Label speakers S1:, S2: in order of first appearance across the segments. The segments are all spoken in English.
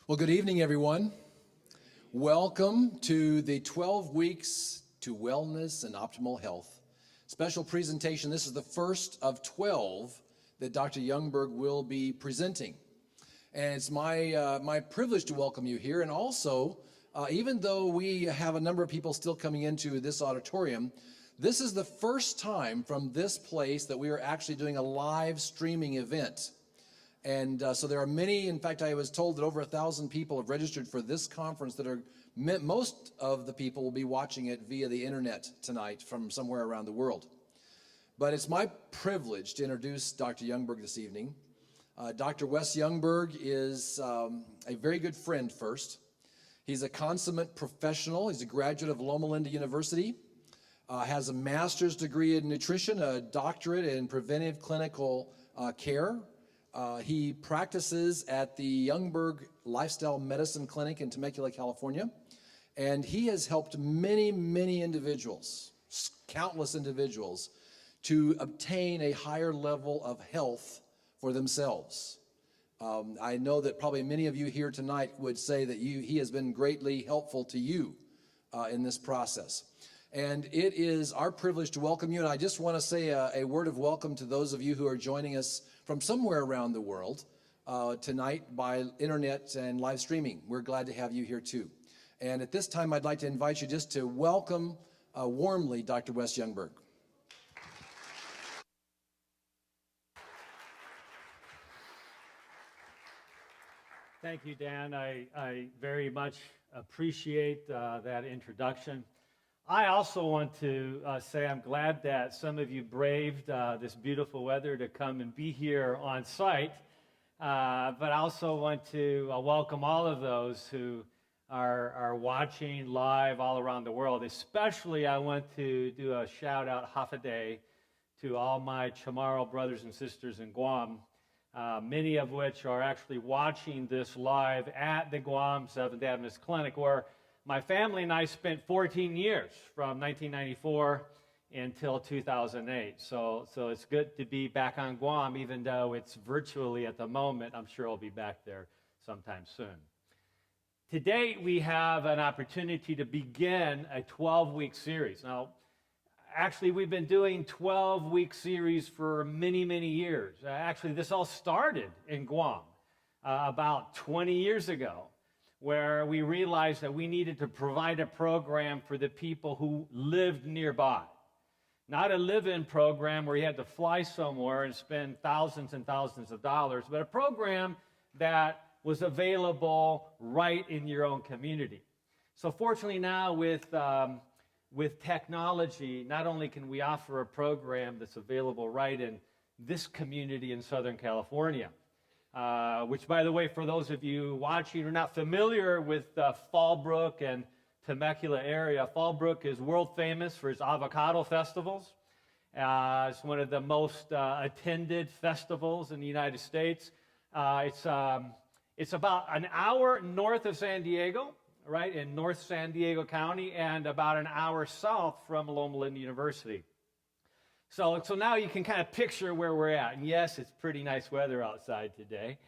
S1: Well, good evening, everyone. Welcome to the 12 Weeks to Wellness and Optimal Health special presentation. This is the first of 12 that Dr. Youngberg will be presenting. And it's my privilege to welcome you here. And also, even though we have a number of people still coming into this auditorium, this is the first time from this place that we are actually doing a live streaming event. And so there are many, in fact, I was told that over 1,000 people have registered for this conference that are, most of the people will be watching it via the internet tonight from somewhere around the world. But it's my privilege to introduce Dr. Youngberg this evening. Dr. Wes Youngberg is a very good friend first. He's a consummate professional. He's a graduate of Loma Linda University, has a master's degree in nutrition, a doctorate in preventive clinical care. He practices at the Youngberg Lifestyle Medicine Clinic in Temecula, California, and he has helped many, many individuals, countless individuals, to obtain a higher level of health for themselves. I know that probably many of you here tonight would say that he has been greatly helpful to you in this process. And it is our privilege to welcome you, and I just want to say a word of welcome to those of you who are joining us from somewhere around the world tonight by internet and live streaming. We're glad to have you here too. And at this time, I'd like to invite you just to welcome warmly Dr. Wes Youngberg.
S2: Thank you, Dan. I very much appreciate that introduction. I also want to say I'm glad that some of you braved this beautiful weather to come and be here on site, but I also want to welcome all of those who are watching live all around the world. Especially I want to do a shout out, half a day, to all my Chamorro brothers and sisters in Guam, many of which are actually watching this live at the Guam Seventh Adventist Clinic, where my family and I spent 14 years from 1994 until 2008. So it's good to be back on Guam, even though it's virtually at the moment. I'm sure I'll be back there sometime soon. Today, we have an opportunity to begin a 12-week series. Now, actually, we've been doing 12-week series for many, many years. Actually, this all started in Guam about 20 years ago, where we realized that we needed to provide a program for the people who lived nearby. Not a live-in program where you had to fly somewhere and spend thousands and thousands of dollars, but a program that was available right in your own community. So fortunately now with technology, not only can we offer a program that's available right in this community in Southern California, which, by the way, for those of you watching who are not familiar with Fallbrook and Temecula area, Fallbrook is world famous for its avocado festivals. It's one of the most attended festivals in the United States. It's about an hour north of San Diego, right, in North San Diego County, and about an hour south from Loma Linda University. So now you can kind of picture where we're at. And yes, it's pretty nice weather outside today.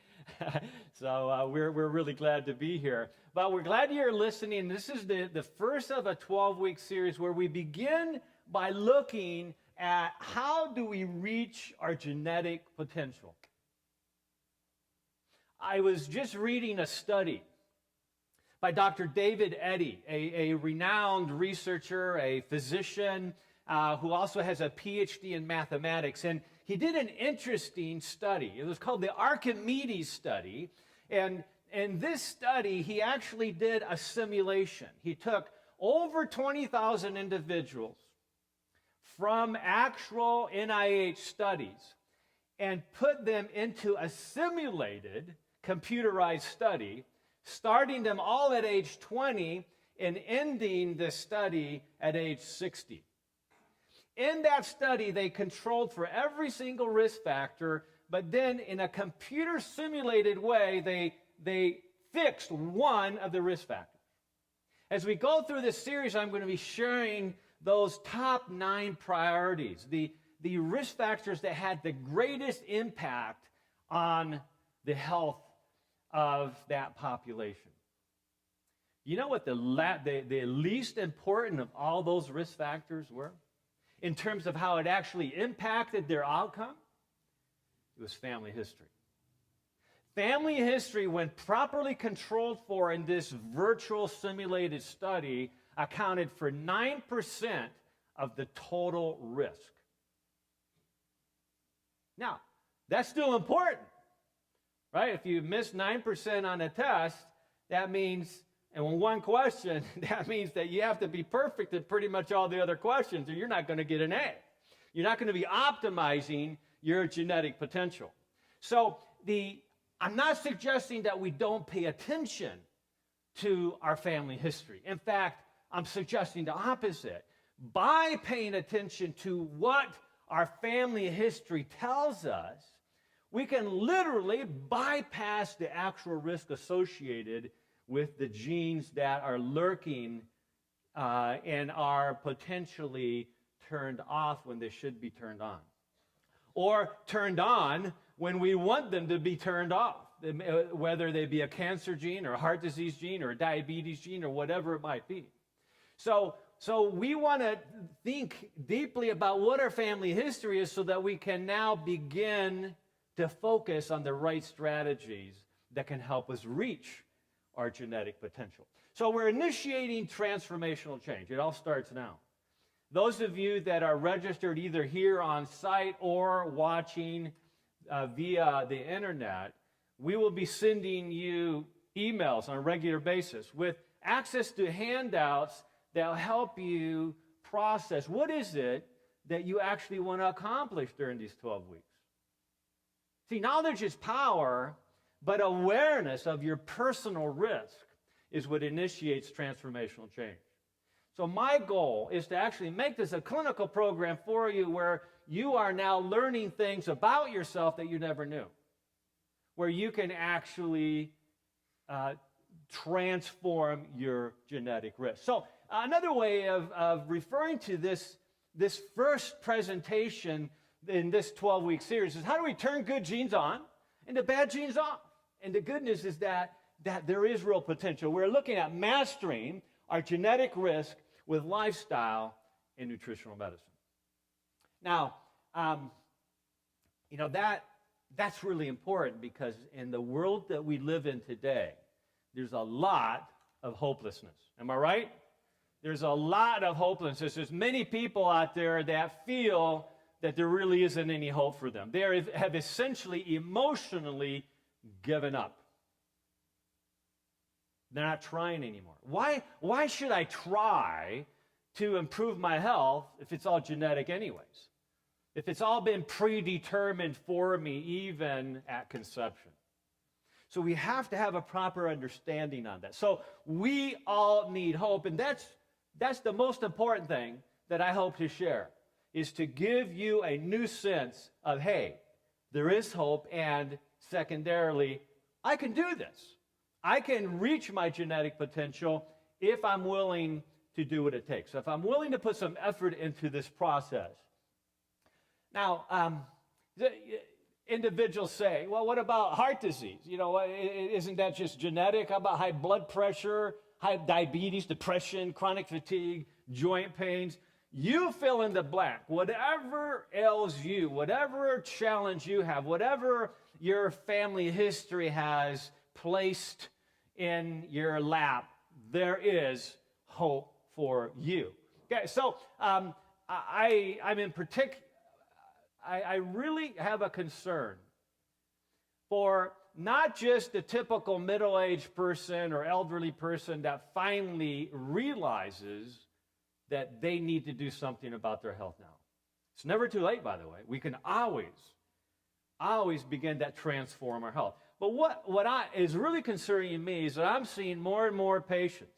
S2: So we're really glad to be here. But we're glad you're listening. This is the first of a 12-week series where we begin by looking at how do we reach our genetic potential. I was just reading a study by Dr. David Eddy, a renowned researcher, a physician, who also has a PhD in mathematics. And he did an interesting study. It was called the Archimedes study. And in this study, he actually did a simulation. He took over 20,000 individuals from actual NIH studies and put them into a simulated computerized study, starting them all at age 20 and ending the study at age 60. In that study, they controlled for every single risk factor, but then in a computer-simulated way, they fixed one of the risk factors. As we go through this series, I'm going to be sharing those top 9 priorities, the risk factors that had the greatest impact on the health of that population. You know what the least important of all those risk factors were in terms of how it actually impacted their outcome? It was family history. Family history, when properly controlled for in this virtual simulated study, accounted for 9% of the total risk. Now, that's still important, right? If you miss 9% on a test, that means, and on one question, that means that you have to be perfect at pretty much all the other questions, or you're not going to get an A. You're not going to be optimizing your genetic potential. So I'm not suggesting that we don't pay attention to our family history. In fact, I'm suggesting the opposite. By paying attention to what our family history tells us, we can literally bypass the actual risk associated with the genes that are lurking and are potentially turned off when they should be turned on. Or turned on when we want them to be turned off, whether they be a cancer gene or a heart disease gene or a diabetes gene or whatever it might be. So we want to think deeply about what our family history is so that we can now begin to focus on the right strategies that can help us reach our genetic potential. So we're initiating transformational change. It all starts now. Those of you that are registered either here on site or watching via the internet, we will be sending you emails on a regular basis with access to handouts that will help you process what is it that you actually want to accomplish during these 12 weeks. See, knowledge is power, but awareness of your personal risk is what initiates transformational change. So my goal is to actually make this a clinical program for you where you are now learning things about yourself that you never knew, where you can actually transform your genetic risk. So another way of referring to this first presentation in this 12-week series is how do we turn good genes on and the bad genes off? And the good news is that there is real potential. We're looking at mastering our genetic risk with lifestyle and nutritional medicine. Now, that's really important because in the world that we live in today, there's a lot of hopelessness. Am I right? There's a lot of hopelessness. There's many people out there that feel that there really isn't any hope for them. They have essentially emotionally given up. They're not trying anymore. Why should I try to improve my health if it's all genetic anyways? If it's all been predetermined for me even at conception? So we have to have a proper understanding on that. So we all need hope, and that's the most important thing that I hope to share, is to give you a new sense of, hey, there is hope, and secondarily, I can do this. I can reach my genetic potential if I'm willing to do what it takes. So if I'm willing to put some effort into this process. Now, individuals say, well, what about heart disease? Isn't that just genetic? How about high blood pressure, high diabetes, depression, chronic fatigue, joint pains? You fill in the blank. Whatever ails you, whatever challenge you have, whatever your family history has placed in your lap, there is hope for you. Okay, so I'm in particular, I really have a concern for not just the typical middle-aged person or elderly person that finally realizes that they need to do something about their health now. It's never too late, by the way. We can always begin to transform our health. But what is really concerning me is that I'm seeing more and more patients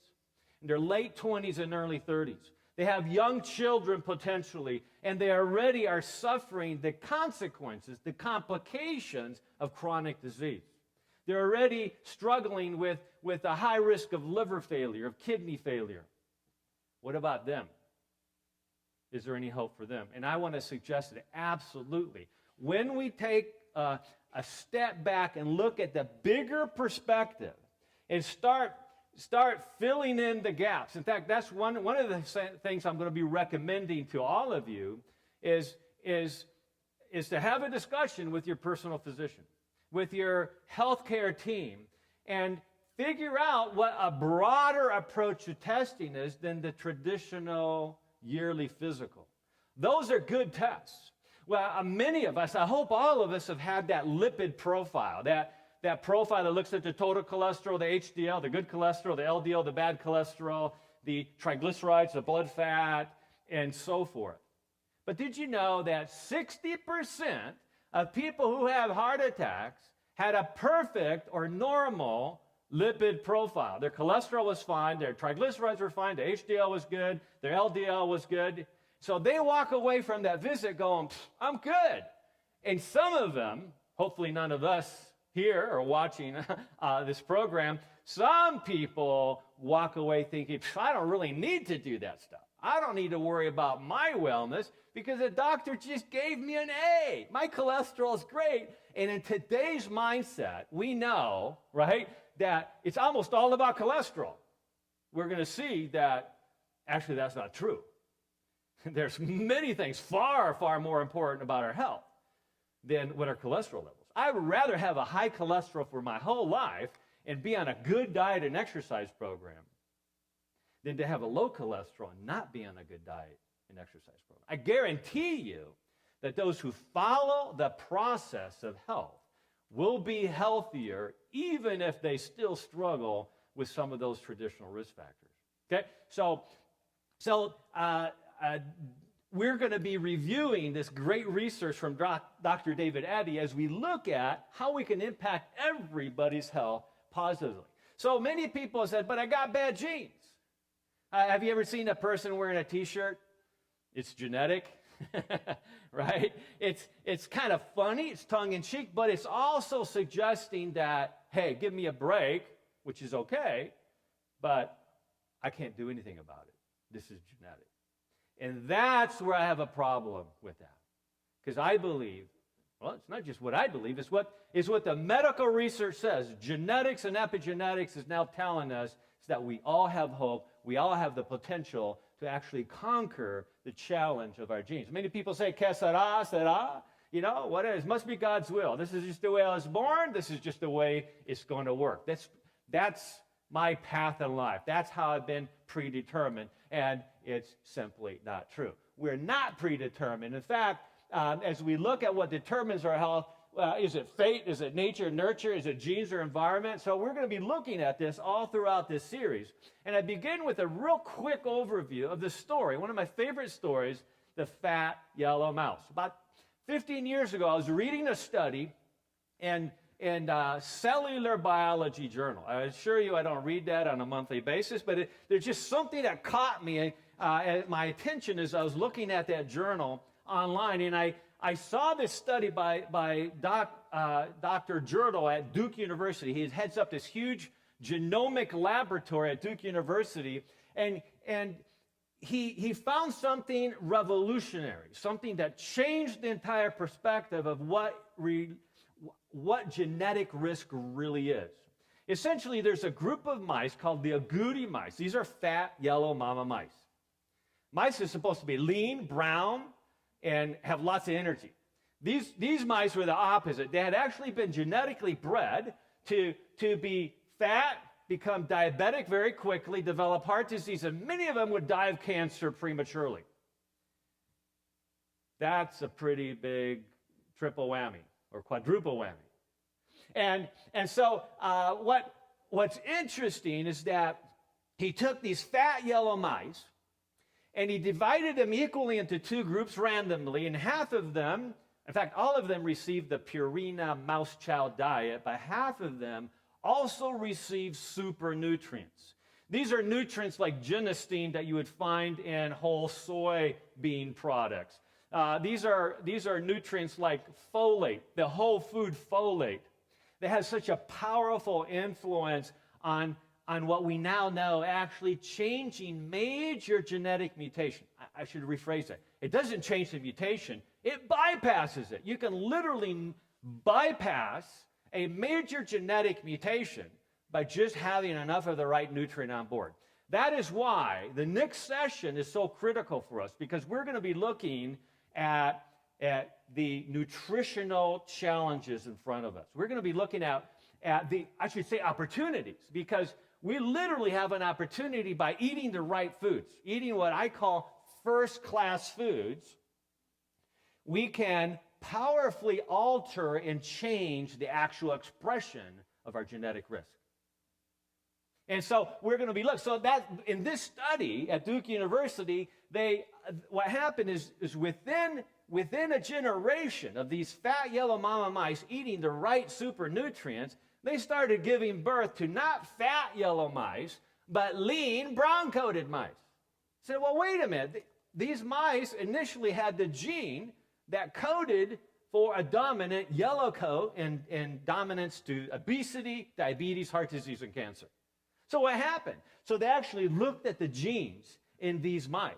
S2: in their late 20s and early 30s. They have young children potentially, and they already are suffering the consequences, the complications of chronic disease. They're already struggling with a high risk of liver failure, of kidney failure. What about them? Is there any hope for them? And I want to suggest that absolutely. When we take a step back and look at the bigger perspective and start filling in the gaps. In fact, that's one of the things I'm going to be recommending to all of you is to have a discussion with your personal physician, with your healthcare team, and figure out what a broader approach to testing is than the traditional yearly physical. Those are good tests. Well, many of us, I hope all of us, have had that lipid profile, that profile that looks at the total cholesterol, the HDL, the good cholesterol, the LDL, the bad cholesterol, the triglycerides, the blood fat, and so forth. But did you know that 60% of people who have heart attacks had a perfect or normal lipid profile? Their cholesterol was fine, their triglycerides were fine, their HDL was good, their LDL was good. So they walk away from that visit going, I'm good. And some of them, hopefully none of us here or watching this program, some people walk away thinking, I don't really need to do that stuff. I don't need to worry about my wellness because the doctor just gave me an A. My cholesterol is great. And in today's mindset, we know, right, that it's almost all about cholesterol. We're going to see that actually that's not true. There's many things far, far more important about our health than what our cholesterol levels. I would rather have a high cholesterol for my whole life and be on a good diet and exercise program than to have a low cholesterol and not be on a good diet and exercise program. I guarantee you that those who follow the process of health will be healthier even if they still struggle with some of those traditional risk factors. Okay, so we're going to be reviewing this great research from Dr. David Addy as we look at how we can impact everybody's health positively. So many people have said, but I got bad genes. Have you ever seen a person wearing a t-shirt? It's genetic, right? It's kind of funny, it's tongue-in-cheek, but it's also suggesting that, hey, give me a break, which is okay, but I can't do anything about it. This is genetic. And that's where I have a problem with that. Because I believe, well, it's not just what I believe, it's what the medical research says. Genetics and epigenetics is now telling us that we all have hope, we all have the potential to actually conquer the challenge of our genes. Many people say, que sera, you know, what is? Must be God's will. This is just the way I was born, this is just the way it's going to work. That's my path in life. That's how I've been predetermined, and it's simply not true. We're not predetermined. In fact, as we look at what determines our health, is it fate, is it nature, nurture, is it genes or environment? So we're going to be looking at this all throughout this series. And I begin with a real quick overview of the story, one of my favorite stories, the fat yellow mouse. About 15 years ago, I was reading a study in Cellular Biology Journal. I assure you I don't read that on a monthly basis, but there's just something that caught me, my attention as I was looking at that journal online, and I saw this study by Dr. Jerdal at Duke University. He heads up this huge genomic laboratory at Duke University, and he found something revolutionary, something that changed the entire perspective of what genetic risk really is. Essentially, there's a group of mice called the agouti mice. These are fat, yellow mama mice. Mice are supposed to be lean, brown, and have lots of energy. These mice were the opposite. They had actually been genetically bred to be fat, become diabetic very quickly, develop heart disease, and many of them would die of cancer prematurely. That's a pretty big triple whammy or quadruple whammy. And so what's interesting is that he took these fat yellow mice and he divided them equally into two groups randomly, and half of them, in fact, all of them received the Purina mouse chow diet, but half of them also received super nutrients. These are nutrients like genistein that you would find in whole soybean products. These are nutrients like folate, the whole food folate. That has such a powerful influence on what we now know actually changing major genetic mutation. I should rephrase that. It doesn't change the mutation. It bypasses it. You can literally bypass a major genetic mutation by just having enough of the right nutrient on board. That is why the next session is so critical for us, because we're going to be looking at the nutritional challenges in front of us. We're going to be looking at the, I should say, opportunities, because we literally have an opportunity by eating the right foods, eating what I call first-class foods. We can powerfully alter and change the actual expression of our genetic risk. And so we're going to be so that in this study at Duke University, what happened is within a generation of these fat yellow mama mice eating the right super nutrients, they started giving birth to not fat yellow mice, but lean brown-coated mice. Said, well, wait a minute. These mice initially had the gene that coded for a dominant yellow coat and dominance to obesity, diabetes, heart disease, and cancer. So what happened? So they actually looked at the genes in these mice.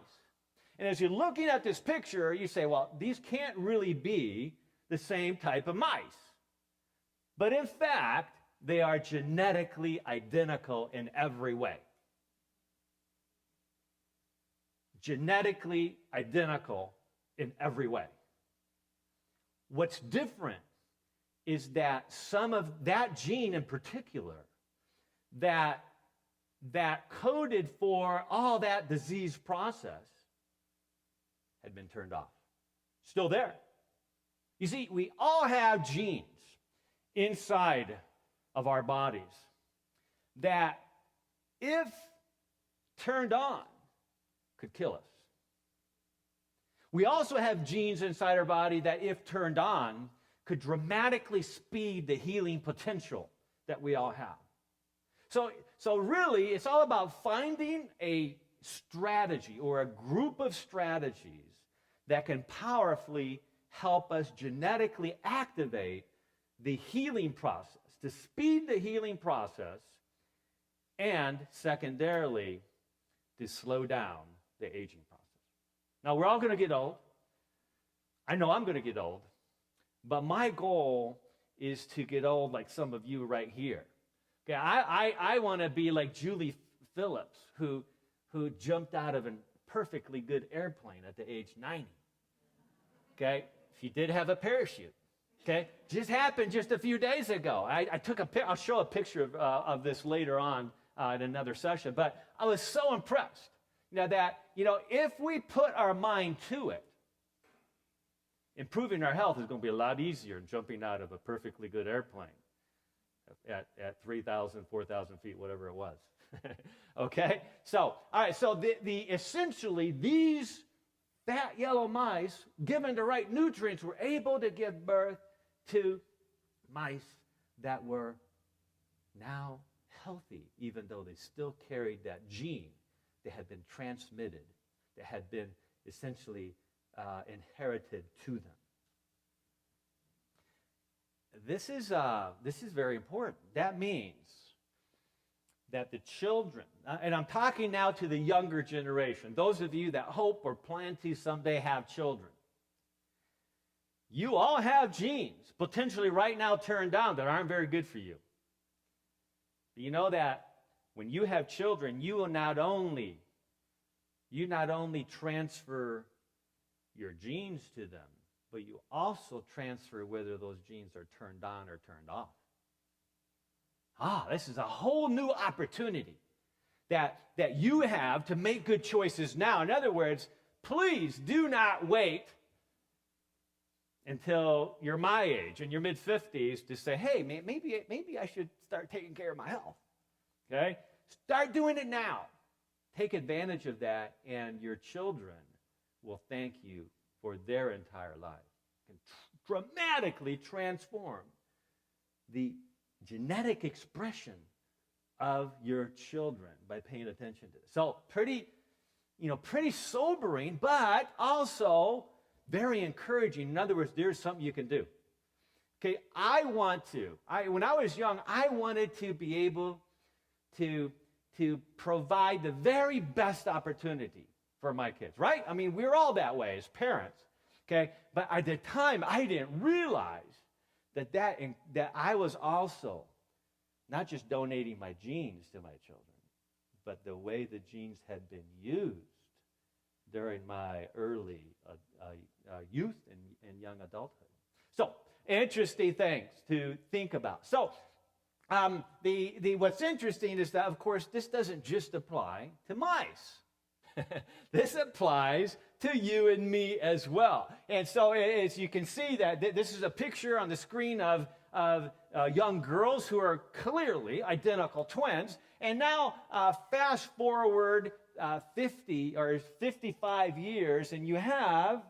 S2: And as you're looking at this picture, you say, well, these can't really be the same type of mice. But in fact, they are genetically identical in every way. Genetically identical in every way. What's different is that some of that gene in particular that coded for all that disease process had been turned off. Still there. You see, we all have genes inside of our bodies that, if turned on, could kill us. We also have genes inside our body that, if turned on, could dramatically speed the healing potential that we all have. So really, it's all about finding a strategy or a group of strategies that can powerfully help us genetically activate the healing process, to speed the healing process, and secondarily, to slow down the aging process. Now, we're all going to get old. I know I'm going to get old. But my goal is to get old like some of you right here. Okay, I want to be like Julie Phillips, who jumped out of a perfectly good airplane at the age 90. Okay, she did have a parachute. Okay, just happened just a few days ago. I took I'll show a picture of this later on in another session. But I was so impressed. That if we put our mind to it, improving our health is going to be a lot easier than jumping out of a perfectly good airplane at 3,000, 4,000 feet, whatever it was. Okay? So, all right, so essentially these fat yellow mice, given the right nutrients, were able to give birth to mice that were now healthy, even though they still carried that gene that had been transmitted, that had been essentially inherited to them. This is very important. That means that the children, and I'm talking now to the younger generation, those of you that hope or plan to someday have children, you all have genes potentially right now turned on that aren't very good for you. You know that when you have children, you not only transfer your genes to them, but you also transfer whether those genes are turned on or turned off. This is a whole new opportunity that you have to make good choices now. In other words, please do not wait until you're my age, in your mid-50s, to say, hey, maybe I should start taking care of my health. Okay? Start doing it now. Take advantage of that, and your children will thank you for their entire life. Can dramatically transform the genetic expression of your children by paying attention to this. So pretty sobering, but also very encouraging. In other words, there's something you can do. Okay, when I was young, I wanted to be able to provide the very best opportunity for my kids, right? I mean, we're all that way as parents, okay? But at the time, I didn't realize that I was also not just donating my genes to my children, but the way the genes had been used during my early youth and young adulthood. So, interesting things to think about. So, what's interesting is that, of course, this doesn't just apply to mice. This applies to you and me as well. And so, as you can see, that this is a picture on the screen of young girls who are clearly identical twins. And now, fast forward 50 or 55 years, and you have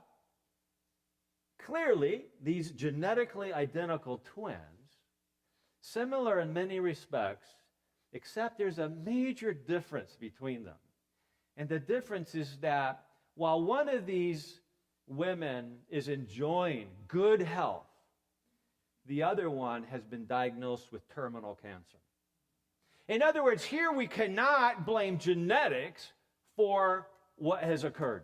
S2: clearly these genetically identical twins, similar in many respects, except there's a major difference between them. And the difference is that while one of these women is enjoying good health, the other one has been diagnosed with terminal cancer. In other words, here we cannot blame genetics for what has occurred.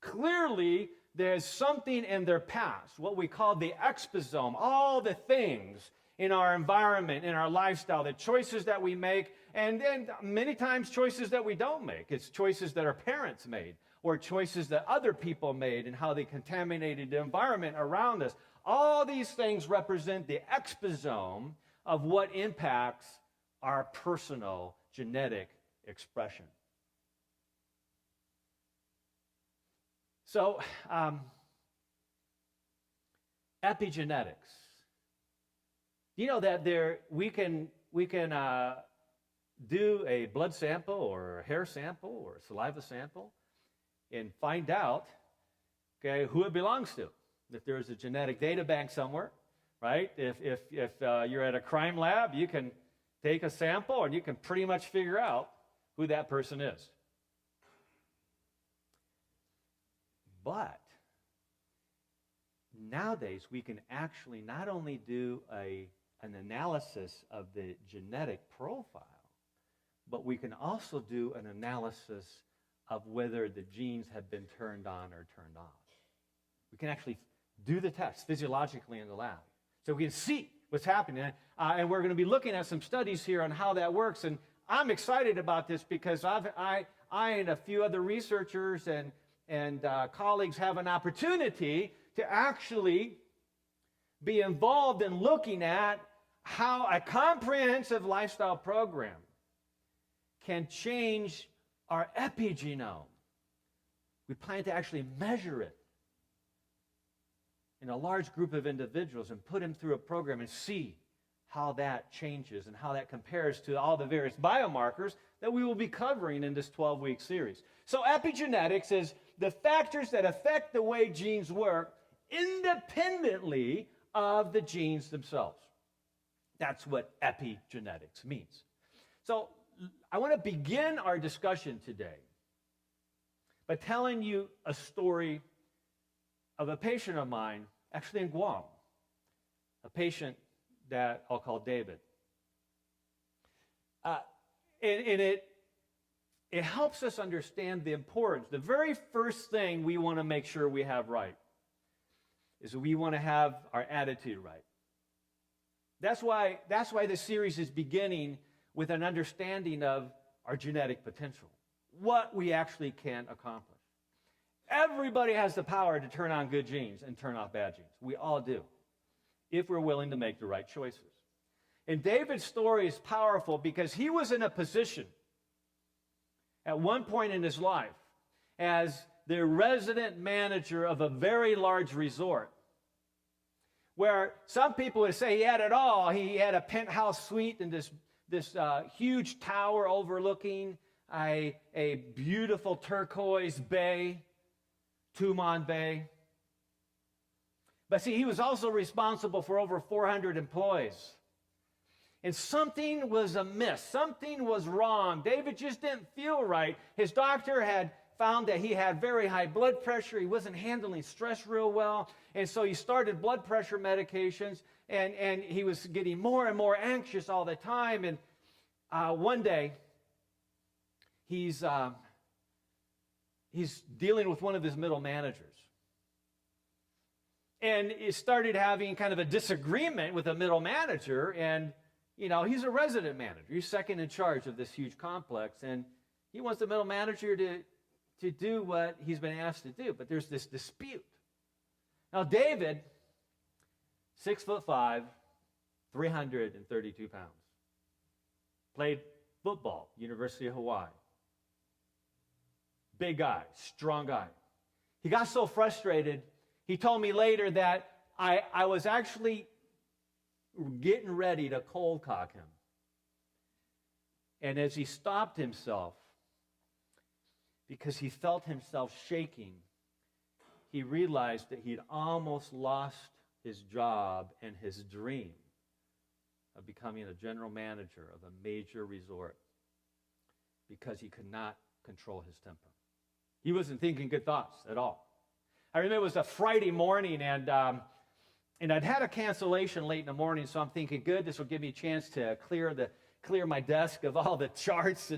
S2: Clearly, there's something in their past, what we call the exposome, all the things in our environment, in our lifestyle, the choices that we make, and then many times choices that we don't make. It's choices that our parents made, or choices that other people made, and how they contaminated the environment around us. All these things represent the exposome of what impacts our personal genetic expression. So, epigenetics. You know that we can do a blood sample or a hair sample or a saliva sample and find out, okay, who it belongs to. If there's a genetic data bank somewhere, right? If you're at a crime lab, you can take a sample and you can pretty much figure out who that person is. But nowadays, we can actually not only do an analysis of the genetic profile, but we can also do an analysis of whether the genes have been turned on or turned off. We can actually do the test physiologically in the lab. So we can see what's happening. And we're going to be looking at some studies here on how that works. And I'm excited about this because I and a few other researchers and colleagues have an opportunity to actually be involved in looking at how a comprehensive lifestyle program can change our epigenome. We plan to actually measure it in a large group of individuals and put them through a program and see how that changes and how that compares to all the various biomarkers that we will be covering in this 12-week series. So epigenetics is the factors that affect the way genes work independently of the genes themselves. That's what epigenetics means. So I want to begin our discussion today by telling you a story of a patient of mine, actually in Guam, a patient that I'll call David. And it helps us understand the importance. The very first thing we want to make sure we have right is we want to have our attitude right. That's why this series is beginning with an understanding of our genetic potential, what we actually can accomplish. Everybody has the power to turn on good genes and turn off bad genes. We all do, if we're willing to make the right choices. And David's story is powerful because he was in a position at one point in his life as the resident manager of a very large resort, where some people would say he had it all. He had a penthouse suite in this huge tower overlooking a beautiful turquoise bay, Tumon Bay. But see, he was also responsible for over 400 employees. And something was amiss. Something was wrong. David just didn't feel right. His doctor had found that he had very high blood pressure. He wasn't handling stress real well. And so he started blood pressure medications. And he was getting more and more anxious all the time. And one day, he's dealing with one of his middle managers. and he started having kind of a disagreement with a middle manager. And, he's a resident manager. He's second in charge of this huge complex. And he wants the middle manager to do what he's been asked to do. But there's this dispute. Now, David, 6'5", 332 pounds, played football, University of Hawaii. Big guy, strong guy. He got so frustrated, he told me later that I was actually getting ready to cold cock him. And as he stopped himself, because he felt himself shaking, he realized that he'd almost lost his job and his dream of becoming a general manager of a major resort because he could not control his temper. He wasn't thinking good thoughts at all. I remember it was a Friday morning, and I'd had a cancellation late in the morning, so I'm thinking, good, this will give me a chance to clear my desk of all the charts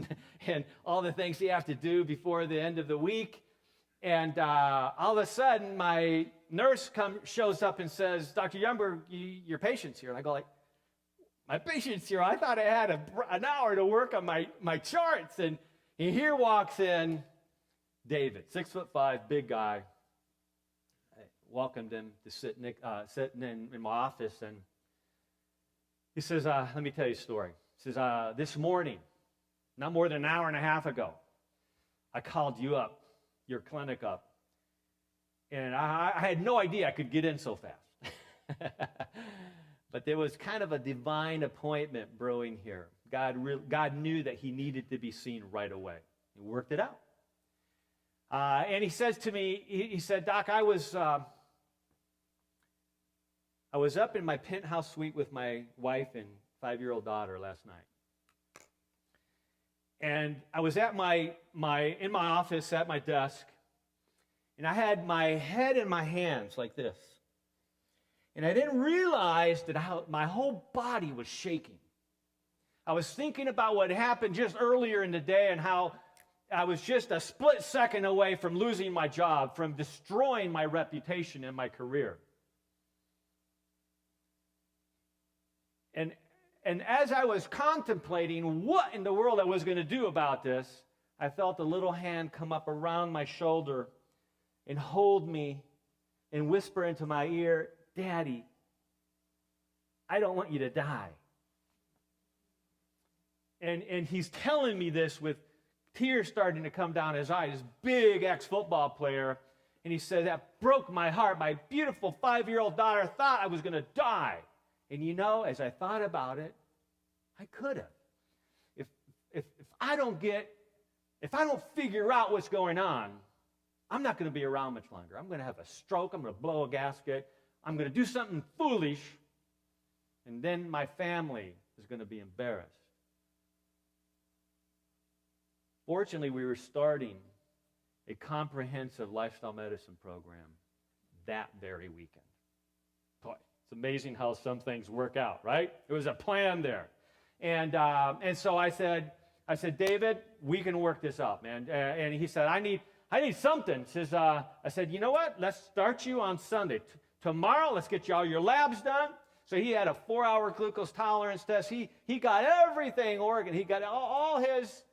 S2: and all the things you have to do before the end of the week. And all of a sudden, my nurse shows up and says, Dr. Youngberg, your patient's here. And I go like, my patient's here? I thought I had an hour to work on my charts. And here walks in David, 6'5", big guy. I welcomed him to sitting in my office. And he says, let me tell you a story. He says, this morning, not more than an hour and a half ago, I called you up, your clinic up, and I had no idea I could get in so fast. But there was kind of a divine appointment brewing here. God knew that he needed to be seen right away. He worked it out. And he says to me, he said, Doc, I was up in my penthouse suite with my wife and 5-year-old daughter last night. And I was at in my office at my desk, and I had my head in my hands like this. And I didn't realize that my whole body was shaking. I was thinking about what happened just earlier in the day and how I was just a split second away from losing my job, from destroying my reputation and my career. And as I was contemplating what in the world I was going to do about this, I felt a little hand come up around my shoulder and hold me and whisper into my ear, Daddy, I don't want you to die. And he's telling me this with tears starting to come down his eyes, this big ex-football player. And he said, that broke my heart. My beautiful 5-year-old daughter thought I was going to die. And as I thought about it, I could have. If I don't figure out what's going on, I'm not going to be around much longer. I'm going to have a stroke. I'm going to blow a gasket. I'm going to do something foolish. And then my family is going to be embarrassed. Fortunately, we were starting a comprehensive lifestyle medicine program that very weekend. Boy, it's amazing how some things work out, right? There was a plan there. And so I said, David, we can work this out, man. And he said, I need something. I said, you know what? Let's start you on Sunday. Tomorrow, let's get you all your labs done. So he had a 4-hour glucose tolerance test. He got everything organized. He got all his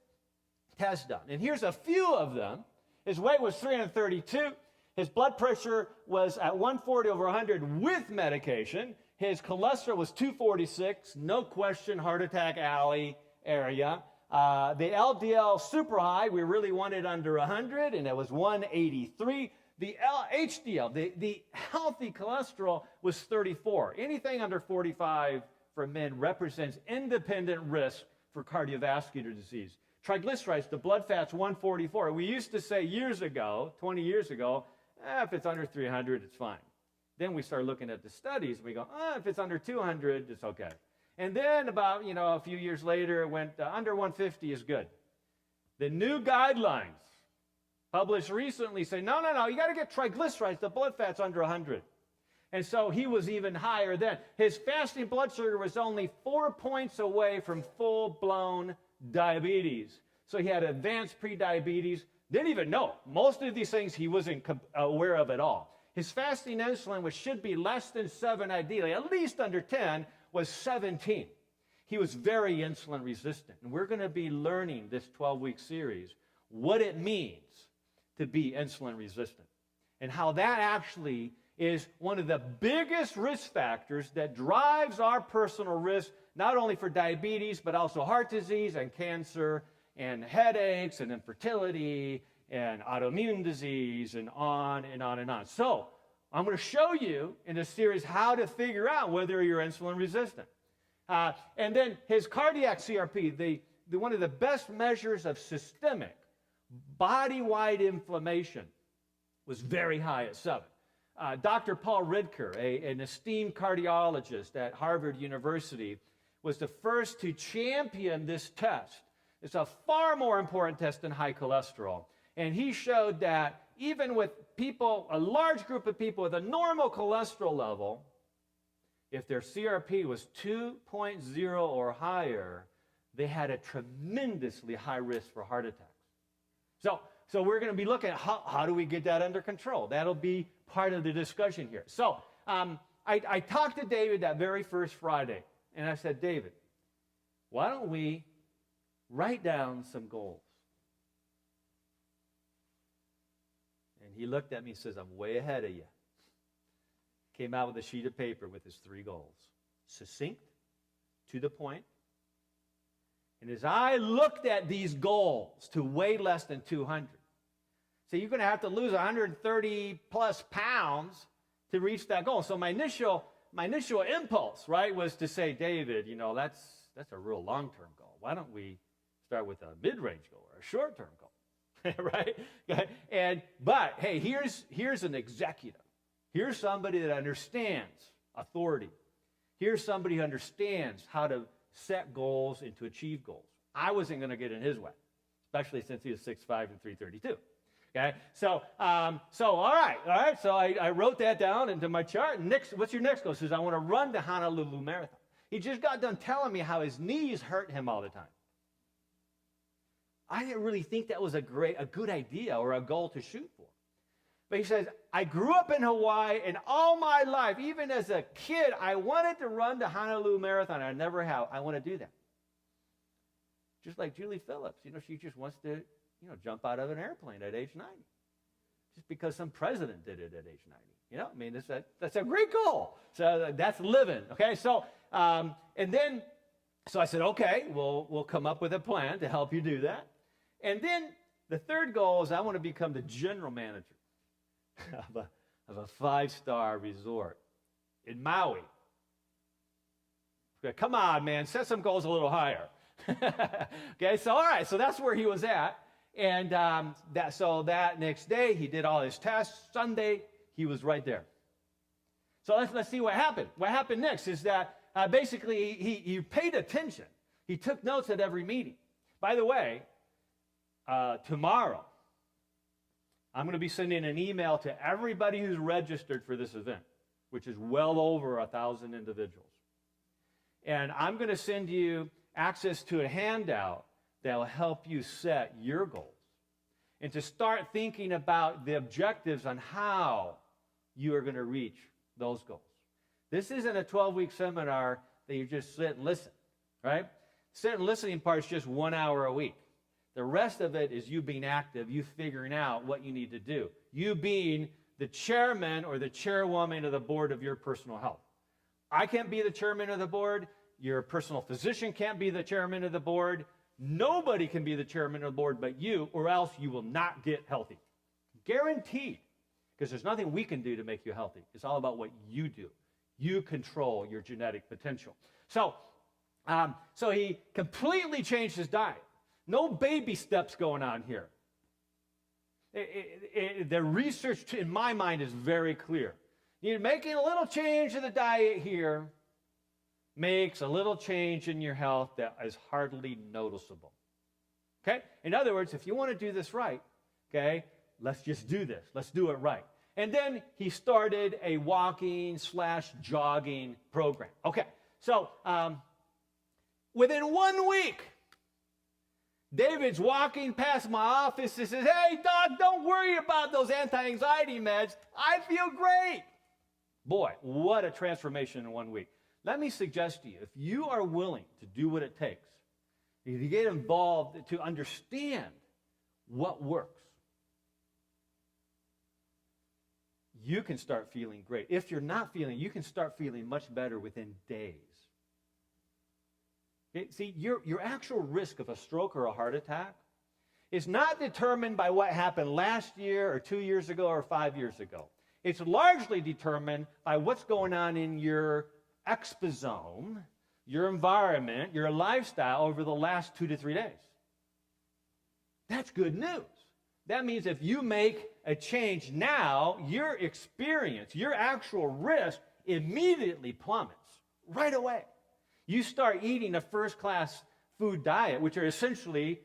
S2: tests done. And here's a few of them. His weight was 332. His blood pressure was at 140/100 with medication. His cholesterol was 246, no question, heart attack alley area. The LDL super high, we really wanted under 100, and it was 183. The HDL, the healthy cholesterol, was 34. Anything under 45 for men represents independent risk for cardiovascular disease. Triglycerides, the blood fat's 144. We used to say years ago, 20 years ago, if it's under 300, it's fine. Then we start looking at the studies, and we go, if it's under 200, it's okay. And then about, a few years later, it went under 150 is good. The new guidelines published recently say, no, you got to get triglycerides. The blood fat's under 100. And so he was even higher then. His fasting blood sugar was only 4 points away from full-blown diabetes. So he had advanced prediabetes. Didn't even know. Most of these things he wasn't aware of at all. His fasting insulin, which should be less than 7 ideally, at least under 10, was 17. He was very insulin resistant. And we're going to be learning this 12-week series what it means to be insulin resistant and how that actually is one of the biggest risk factors that drives our personal risk, not only for diabetes, but also heart disease and cancer and headaches and infertility and autoimmune disease and on and on and on. So I'm going to show you in this series how to figure out whether you're insulin resistant. And then his cardiac CRP, one of the best measures of systemic body-wide inflammation, was very high at 7. Dr. Paul Ridker, an esteemed cardiologist at Harvard University, was the first to champion this test. It's a far more important test than high cholesterol. And he showed that even with people, a large group of people with a normal cholesterol level, if their CRP was 2.0 or higher, they had a tremendously high risk for heart attacks. So we're going to be looking at how do we get that under control. That'll be part of the discussion here. So I talked to David that very first Friday, and I said, David, why don't we write down some goals? And he looked at me and says, I'm way ahead of you. Came out with a sheet of paper with his 3 goals. Succinct, to the point. And as I looked at these goals to weigh less than 200, so you're going to have to lose 130 plus pounds to reach that goal. So my initial impulse, right, was to say, David, that's a real long-term goal. Why don't we start with a mid-range goal or a short-term goal, right? But hey, here's an executive. Here's somebody that understands authority. Here's somebody who understands how to set goals and to achieve goals. I wasn't going to get in his way, especially since he was 6'5" and 332. Okay, so all right. So I wrote that down into my chart. Next, what's your next goal? He says, I want to run the Honolulu Marathon. He just got done telling me how his knees hurt him all the time. I didn't really think that was a good idea or a goal to shoot for. But he says, I grew up in Hawaii, and all my life, even as a kid, I wanted to run the Honolulu Marathon. I never have. I want to do that. Just like Julie Phillips, she just wants to, jump out of an airplane at age 90. Just because some president did it at age 90. That's a great goal. So that's living. Okay, so I said, okay, we'll come up with a plan to help you do that. And then the third goal is I want to become the general manager of a 5-star resort in Maui. Okay, come on, man, set some goals a little higher. Okay, so all right, so that's where he was at. And that next day, he did all his tests. Sunday, he was right there. So let's see what happened. What happened next is that basically he paid attention. He took notes at every meeting. By the way, tomorrow, I'm going to be sending an email to everybody who's registered for this event, which is well over 1,000 individuals. And I'm going to send you access to a handout that will help you set your goals and to start thinking about the objectives on how you are going to reach those goals. This isn't a 12-week seminar that you just sit and listen, right? Sit and listening part is just 1 hour a week. The rest of it is you being active, you figuring out what you need to do, you being the chairman or the chairwoman of the board of your personal health. I can't be the chairman of the board. Your personal physician can't be the chairman of the board. Nobody can be the chairman of the board but you, or else you will not get healthy. Guaranteed. Because there's nothing we can do to make you healthy. It's all about what you do. You control your genetic potential. So he completely changed his diet. No baby steps going on here. The research, in my mind, is very clear. You're making a little change in the diet here makes a little change in your health that is hardly noticeable. Okay? In other words, if you want to do this right, okay, let's just do this. Let's do it right. And then he started a walking/jogging program. Okay, so within 1 week, David's walking past my office and says, "Hey, doc, don't worry about those anti-anxiety meds. I feel great." Boy, what a transformation in 1 week. Let me suggest to you, if you are willing to do what it takes, to get involved, to understand what works, you can start feeling great. If you're not feeling, you can start feeling much better within days. Okay? See, your actual risk of a stroke or a heart attack is not determined by what happened last year or 2 years ago or 5 years ago. It's largely determined by what's going on in your exposome, your environment, your lifestyle over the last 2 to 3 days. That's good news. That means if you make a change now, your experience, your actual risk immediately plummets right away. You start eating a first-class food diet, which are essentially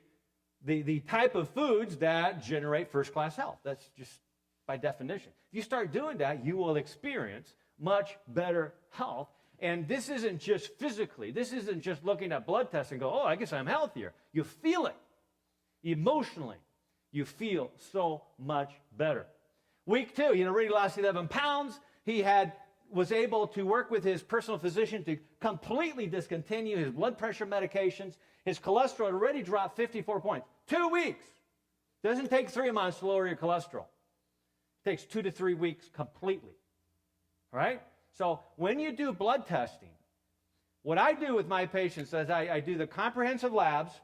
S2: the type of foods that generate first-class health. That's just by definition. If you start doing that, you will experience much better health. And this isn't just physically. This isn't just looking at blood tests and go, "Oh, I guess I'm healthier." You feel it. Emotionally, you feel so much better. Week 2, he already lost 11 pounds. He was able to work with his personal physician to completely discontinue his blood pressure medications. His cholesterol had already dropped 54 points. 2 weeks. Doesn't take 3 months to lower your cholesterol. It takes 2 to 3 weeks completely. All right? So when you do blood testing, what I do with my patients is I do the comprehensive labs,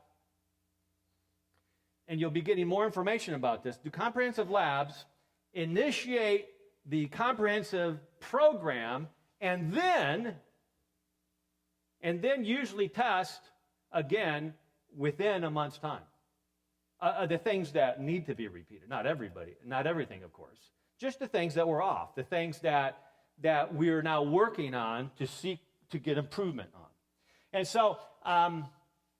S2: and you'll be getting more information about this. Do comprehensive labs, initiate the comprehensive program, and then usually test again within a month's time. The things that need to be repeated. Not everybody, not everything, of course. Just the things that were off, the things that we're now working on to seek to get improvement on. And so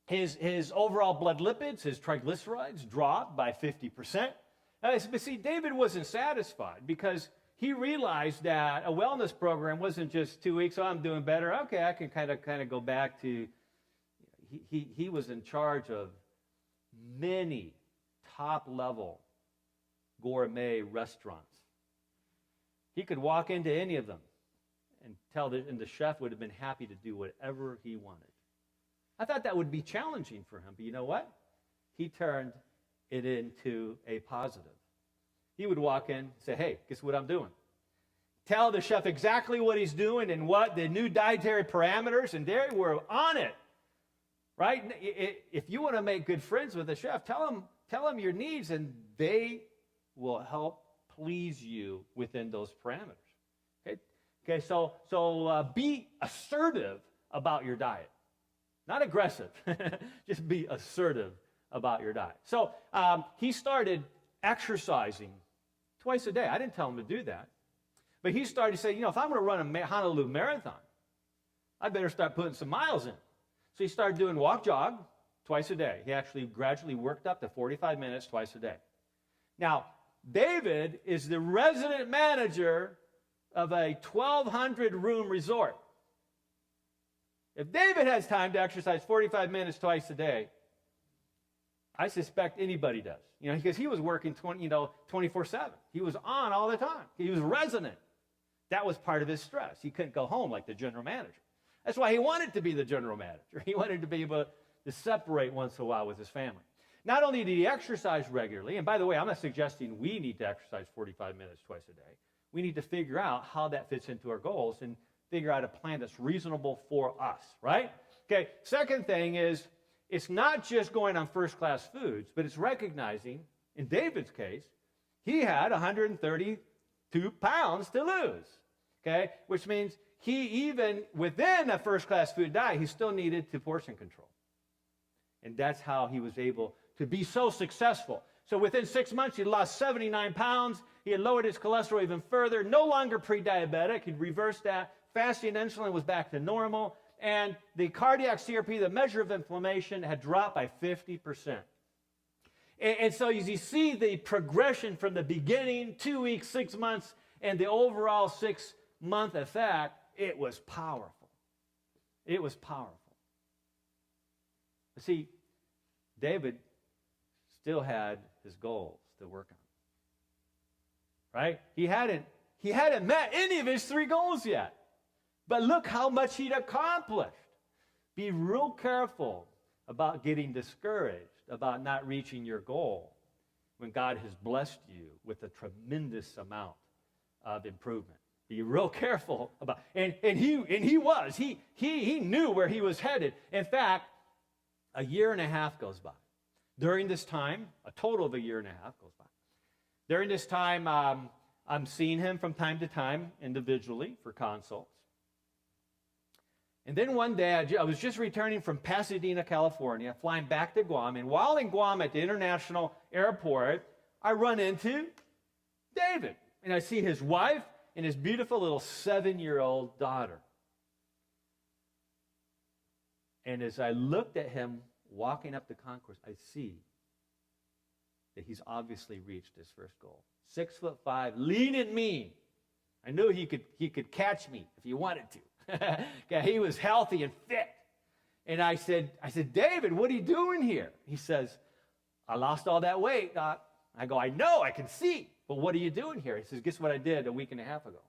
S2: his overall blood lipids, his triglycerides dropped by 50%. But see, David wasn't satisfied because he realized that a wellness program wasn't just 2 weeks, "Oh, I'm doing better. Okay, I can kind of go back to." He was in charge of many top-level gourmet restaurants. He could walk into any of them and the chef would have been happy to do whatever he wanted. I thought that would be challenging for him, but you know what? He turned it into a positive. He would walk in and say, "Hey, guess what I'm doing?" Tell the chef exactly what he's doing and what the new dietary parameters, and there we're on it. Right? If you want to make good friends with a chef, tell them your needs, and they will help please you within those parameters. Okay. So be assertive about your diet, not aggressive. Just be assertive about your diet. So he started exercising twice a day. I didn't tell him to do that, but he started to say, if I'm going to run a Honolulu marathon, I better start putting some miles in. So he started doing walk-jog twice a day. He actually gradually worked up to 45 minutes twice a day. Now, David is the resident manager of a 1,200-room resort. If David has time to exercise 45 minutes twice a day, I suspect anybody does. Because he was working 24/7. He was on all the time. He was resident. That was part of his stress. He couldn't go home like the general manager. That's why he wanted to be the general manager. He wanted to be able to separate once in a while with his family. Not only did he exercise regularly, and by the way, I'm not suggesting we need to exercise 45 minutes twice a day. We need to figure out how that fits into our goals and figure out a plan that's reasonable for us, right? Okay, second thing is, it's not just going on first-class foods, but it's recognizing, in David's case, he had 132 pounds to lose, okay? Which means he, even within a first-class food diet, he still needed to portion control. And that's how he was able to be so successful. So within 6 months, he lost 79 pounds. He had lowered his cholesterol even further, no longer pre-diabetic. He'd reversed that. Fasting insulin was back to normal. And the cardiac CRP, the measure of inflammation, had dropped by 50%. And so as you see the progression from the beginning, 2 weeks, 6 months, and the overall 6-month effect, it was powerful. It was powerful. See, David still had his goals to work on. Right? He hadn't met any of his 3 goals yet. But look how much he'd accomplished. Be real careful about getting discouraged about not reaching your goal when God has blessed you with a tremendous amount of improvement. Be real careful about, and he knew where he was headed. In fact, a year and a half goes by. During this time, a total of a year and a half goes by. During this time, I'm seeing him from time to time individually for consults. And then one day, I was just returning from Pasadena, California, flying back to Guam. And while in Guam at the international airport, I run into David. And I see his wife and his beautiful little 7-year-old daughter. And as I looked at him walking up the concourse, I see that he's obviously reached his first goal. 6'5", lean and mean. I knew he could catch me if he wanted to. He was healthy and fit. And I said, David, what are you doing here? He says, I lost all that weight, Doc. I go, I know, I can see. But what are you doing here? He says, guess what I did a week and a half ago?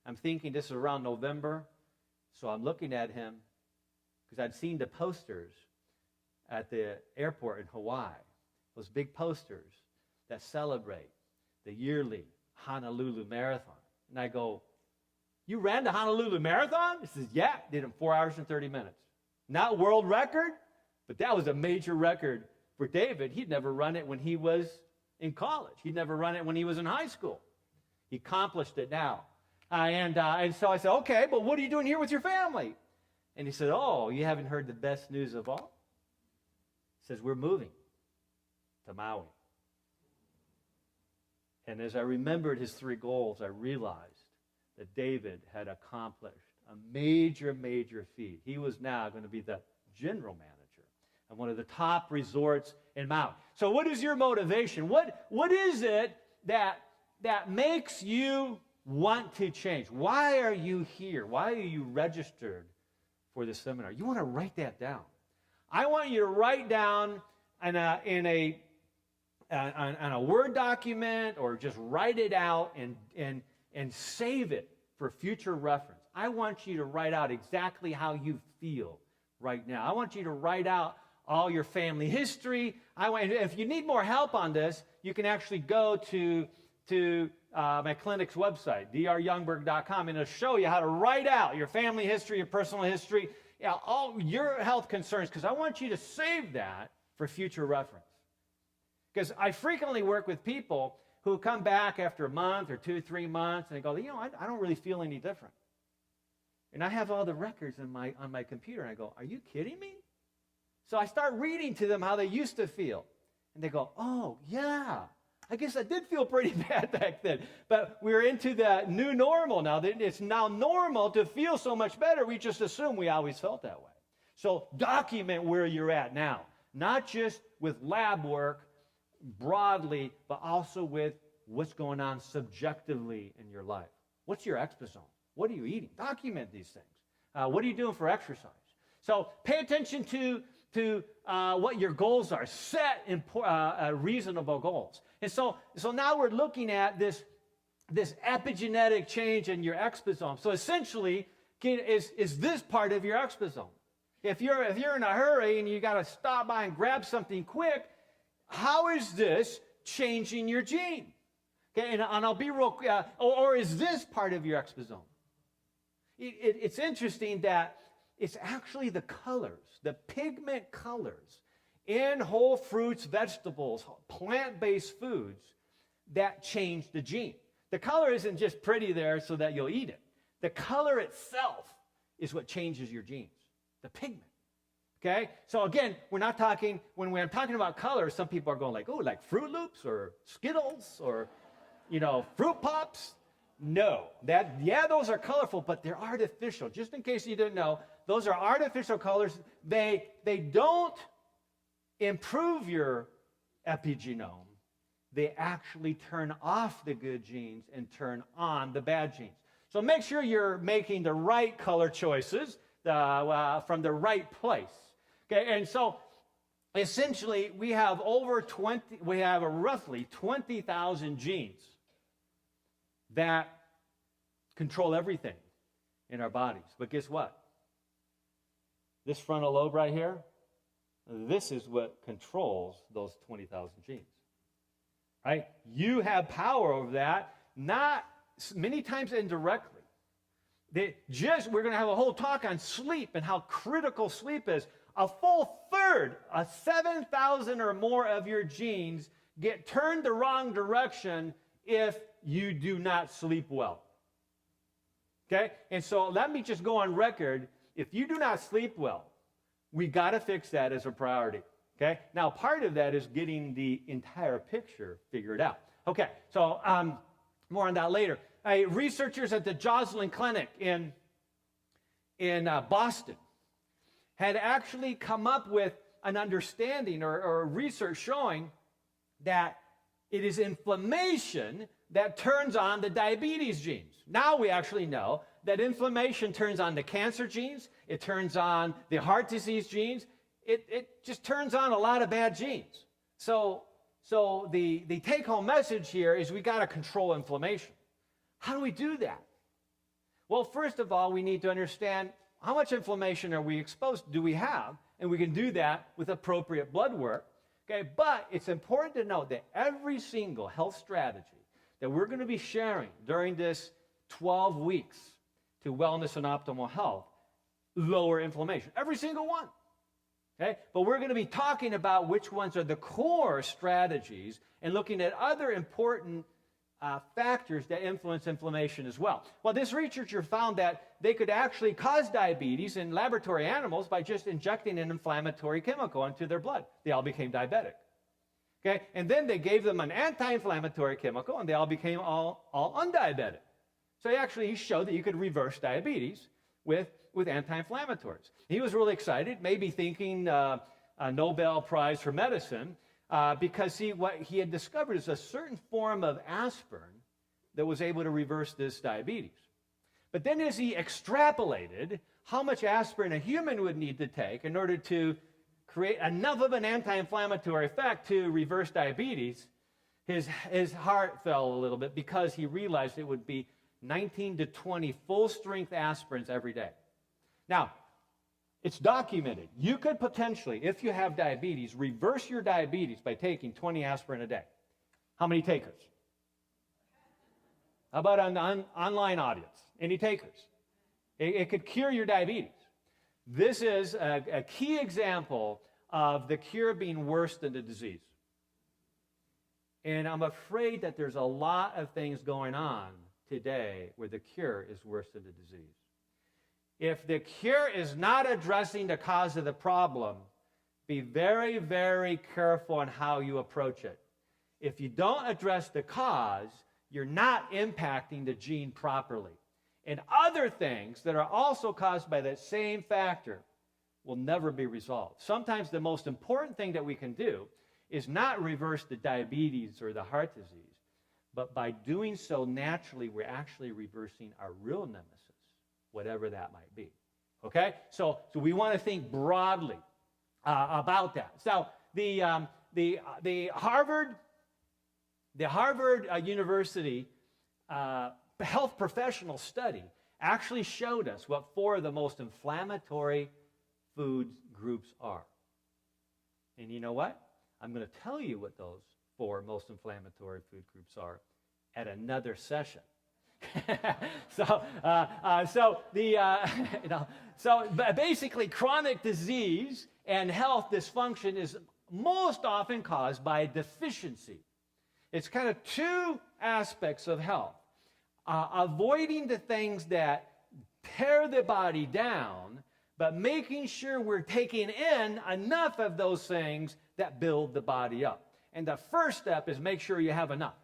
S2: I'm thinking this is around November. So I'm looking at him because I'd seen the posters at the airport in Hawaii. Those big posters that celebrate the yearly Honolulu Marathon. And I go, you ran the Honolulu Marathon? He says, yeah, did it in 4 hours and 30 minutes. Not world record, but that was a major record for David. He'd never run it when he was in college. He'd never run it when he was in high school. He accomplished it now. And so I said, okay, but what are you doing here with your family? And he said, oh, you haven't heard the best news of all? He says, we're moving to Maui. And as I remembered his 3 goals, I realized that David had accomplished a major, major feat. He was now going to be the general manager of one of the top resorts in Maui. So what is your motivation? What is it that makes you want to change? Why are you here? Why are you registered for this seminar? You want to write that down. I want you to write down on a Word document or just write it out and save it for future reference. I want you to write out exactly how you feel right now. I want you to write out all your family history. If you need more help on this, you can actually go to my clinic's website, dryoungberg.com, and it'll show you how to write out your family history, your personal history, all your health concerns, because I want you to save that for future reference. Because I frequently work with people who come back after a month or 2, 3 months, and they go, I don't really feel any different. And I have all the records on my computer, and I go, are you kidding me? So I start reading to them how they used to feel. And they go, oh, yeah, I guess I did feel pretty bad back then. But we're into the new normal now. It's now normal to feel so much better. We just assume we always felt that way. So document where you're at now, not just with lab work, broadly, but also with what's going on subjectively in your life. What's your exposome? What are you eating? Document these things. What are you doing for exercise? So pay attention to what your goals are. Set reasonable goals. And so now we're looking at this epigenetic change in your exposome. So essentially, is this part of your exposome? If you're in a hurry and you got to stop by and grab something quick, how is this changing your gene? Okay, and I'll be real, or is this part of your exposome? It's interesting that it's actually the colors, the pigment colors in whole fruits, vegetables, plant-based foods that change the gene. The color isn't just pretty there so that you'll eat it. The color itself is what changes your genes, the pigment. Okay? So again, we're not talking, when I'm talking about color, some people are going like, oh, like Fruit Loops or Skittles or, Fruit Pops. No. Those are colorful, but they're artificial. Just in case you didn't know, those are artificial colors. They don't improve your epigenome. They actually turn off the good genes and turn on the bad genes. So make sure you're making the right color choices from the right place. Okay, and so essentially, we have roughly 20,000 genes that control everything in our bodies. But guess what? This frontal lobe right here, this is what controls those 20,000 genes. Right? You have power over that, not many times indirectly. We're going to have a whole talk on sleep and how critical sleep is. A full third, 7,000 or more of your genes get turned the wrong direction if you do not sleep well. Okay? And so let me just go on record. If you do not sleep well, we got to fix that as a priority. Okay? Now, part of that is getting the entire picture figured out. Okay, so more on that later. Researchers at the Joslin Clinic in Boston had actually come up with an understanding or research showing that it is inflammation that turns on the diabetes genes. Now we actually know that inflammation turns on the cancer genes, it turns on the heart disease genes, it just turns on a lot of bad genes. So the take-home message here is we got to control inflammation. How do we do that? Well, first of all, we need to understand how much inflammation do we have, and we can do that with appropriate blood work. Okay, but it's important to note that every single health strategy that we're going to be sharing during this 12 weeks to wellness and optimal health lower inflammation. Every single one. Okay? But we're going to be talking about which ones are the core strategies and looking at other important factors that influence inflammation as well. Well, this researcher found that they could actually cause diabetes in laboratory animals by just injecting an inflammatory chemical into their blood. They all became diabetic. Okay? And then they gave them an anti-inflammatory chemical, and they all became all undiabetic. So he showed that you could reverse diabetes with anti-inflammatories. He was really excited, maybe thinking a Nobel Prize for medicine, because what he had discovered is a certain form of aspirin that was able to reverse this diabetes. But then as he extrapolated how much aspirin a human would need to take in order to create enough of an anti-inflammatory effect to reverse diabetes, his heart fell a little bit because he realized it would be 19 to 20 full-strength aspirins every day. Now, it's documented. You could potentially, if you have diabetes, reverse your diabetes by taking 20 aspirin a day. How many takers? How about an online audience? Any takers? It could cure your diabetes. This is a key example of the cure being worse than the disease. And I'm afraid that there's a lot of things going on today where the cure is worse than the disease. If the cure is not addressing the cause of the problem, be very, very careful on how you approach it. If you don't address the cause, you're not impacting the gene properly. And other things that are also caused by that same factor will never be resolved. Sometimes the most important thing that we can do is not reverse the diabetes or the heart disease, but by doing so naturally, we're actually reversing our real nemesis, whatever that might be. Okay? So we want to think broadly about that. So the Harvard University health professional study actually showed us what 4 of the most inflammatory food groups are. And you know what? I'm going to tell you what those 4 most inflammatory food groups are at another session. Basically, chronic disease and health dysfunction is most often caused by deficiency. It's kind of 2 aspects of health. Avoiding the things that tear the body down, but making sure we're taking in enough of those things that build the body up. And the first step is make sure you have enough.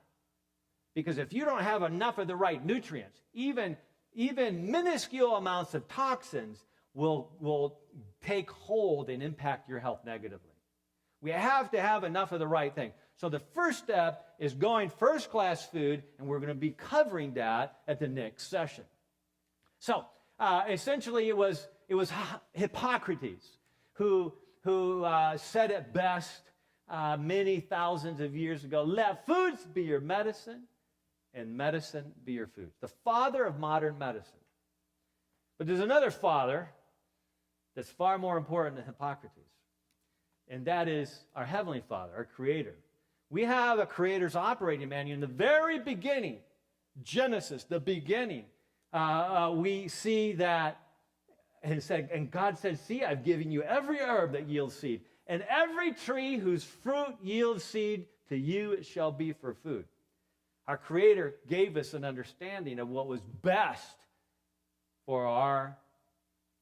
S2: Because if you don't have enough of the right nutrients, even minuscule amounts of toxins will take hold and impact your health negatively. We have to have enough of the right thing. So the first step is going first-class food, and we're going to be covering that at the next session. So essentially, it was Hippocrates who said it best many thousands of years ago, let foods be your medicine and medicine be your food. The father of modern medicine. But there's another father that's far more important than Hippocrates, and that is our Heavenly Father, our Creator. We have a Creator's operating manual. In the very beginning, Genesis, the beginning, we see that, and God said, see, I've given you every herb that yields seed, and every tree whose fruit yields seed, to you it shall be for food. Our Creator gave us an understanding of what was best for our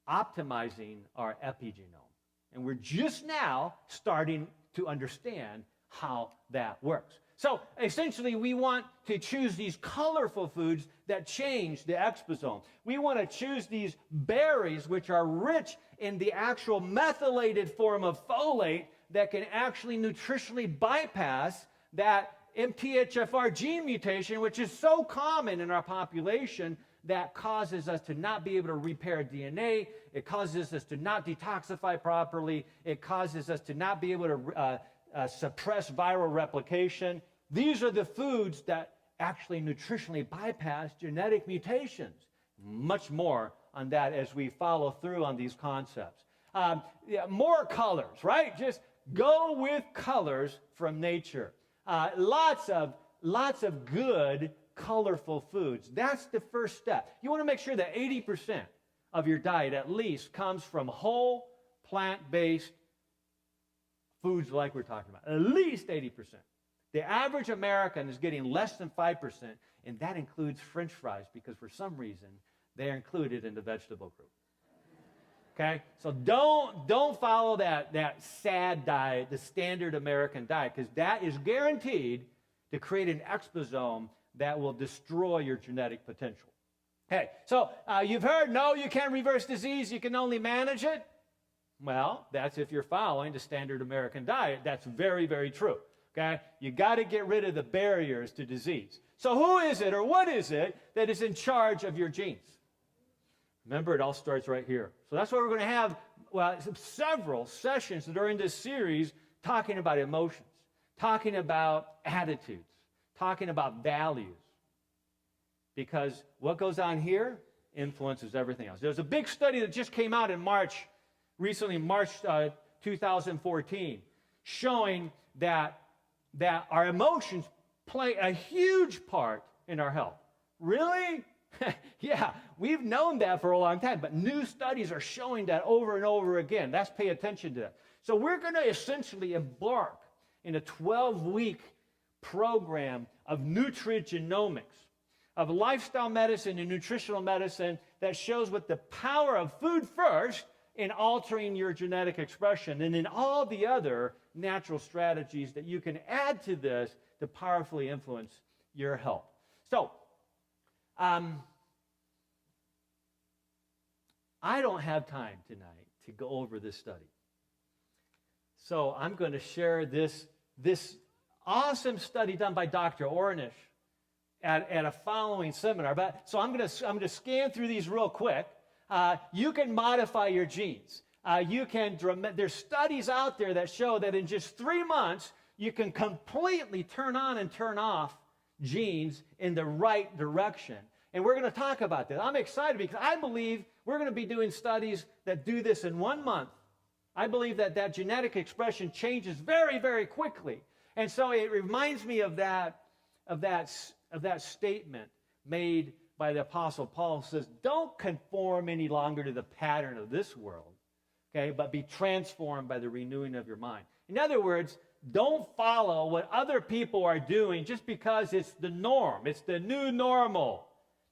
S2: optimizing our epigenome. And we're just now starting to understand how that works. So essentially, we want to choose these colorful foods that change the exposome. We want to choose these berries, which are rich in the actual methylated form of folate that can actually nutritionally bypass that MTHFR gene mutation, which is so common in our population, that causes us to not be able to repair DNA. It causes us to not detoxify properly. It causes us to not be able to suppress viral replication. These are the foods that actually nutritionally bypass genetic mutations. Much more on that as we follow through on these concepts. More colors, right? Just go with colors from nature. Lots of good, colorful foods. That's the first step. You want to make sure that 80% of your diet at least comes from whole, plant-based foods like we're talking about. At least 80%. The average American is getting less than 5%, and that includes French fries because for some reason they're included in the vegetable group. Okay? So don't follow that sad diet, the standard American diet, because that is guaranteed to create an exposome that will destroy your genetic potential. Okay, so you've heard, no, you can't reverse disease, you can only manage it. Well, that's if you're following the standard American diet. That's very, very true. Okay, you got to get rid of the barriers to disease. So who is it or what is it that is in charge of your genes? Remember, it all starts right here. So that's why we're going to have several sessions during this series talking about emotions, talking about attitudes, talking about values. Because what goes on here influences everything else. There's a big study that just came out in March 2014, showing that our emotions play a huge part in our health. Really? Yeah, we've known that for a long time, but new studies are showing that over and over again. Let's pay attention to that. So we're going to essentially embark in a 12-week program of nutrigenomics, of lifestyle medicine and nutritional medicine that shows what the power of food first in altering your genetic expression, and then all the other natural strategies that you can add to this to powerfully influence your health. So, I don't have time tonight to go over this study. So I'm going to share this awesome study done by Dr. Ornish at a following seminar. So I'm going to scan through these real quick. You can modify your genes. There's studies out there that show that in just 3 months, you can completely turn on and turn off genes in the right direction. And we're going to talk about this. I'm excited because I believe we're going to be doing studies that do this in 1 month. I believe that genetic expression changes very, very quickly. And so it reminds me of that statement made by the Apostle Paul, who says, don't conform any longer to the pattern of this world, okay, but be transformed by the renewing of your mind. In other words, don't follow what other people are doing just because it's the norm. It's the new normal.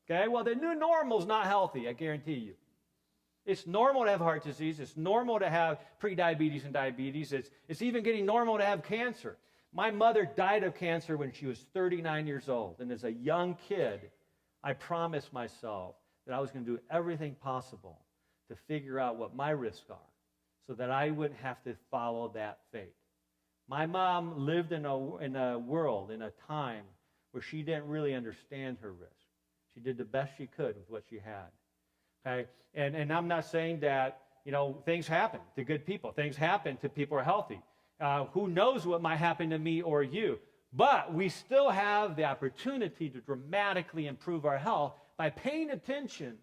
S2: Okay? Well, the new normal is not healthy, I guarantee you. It's normal to have heart disease. It's normal to have prediabetes and diabetes. It's even getting normal to have cancer. My mother died of cancer when she was 39 years old. And as a young kid, I promised myself that I was going to do everything possible to figure out what my risks are so that I wouldn't have to follow that fate. My mom lived in a world, in a time where she didn't really understand her risk. She did the best she could with what she had. Okay? And I'm not saying that, things happen to good people. Things happen to people who are healthy. Who knows what might happen to me or you? But we still have the opportunity to dramatically improve our health by paying attention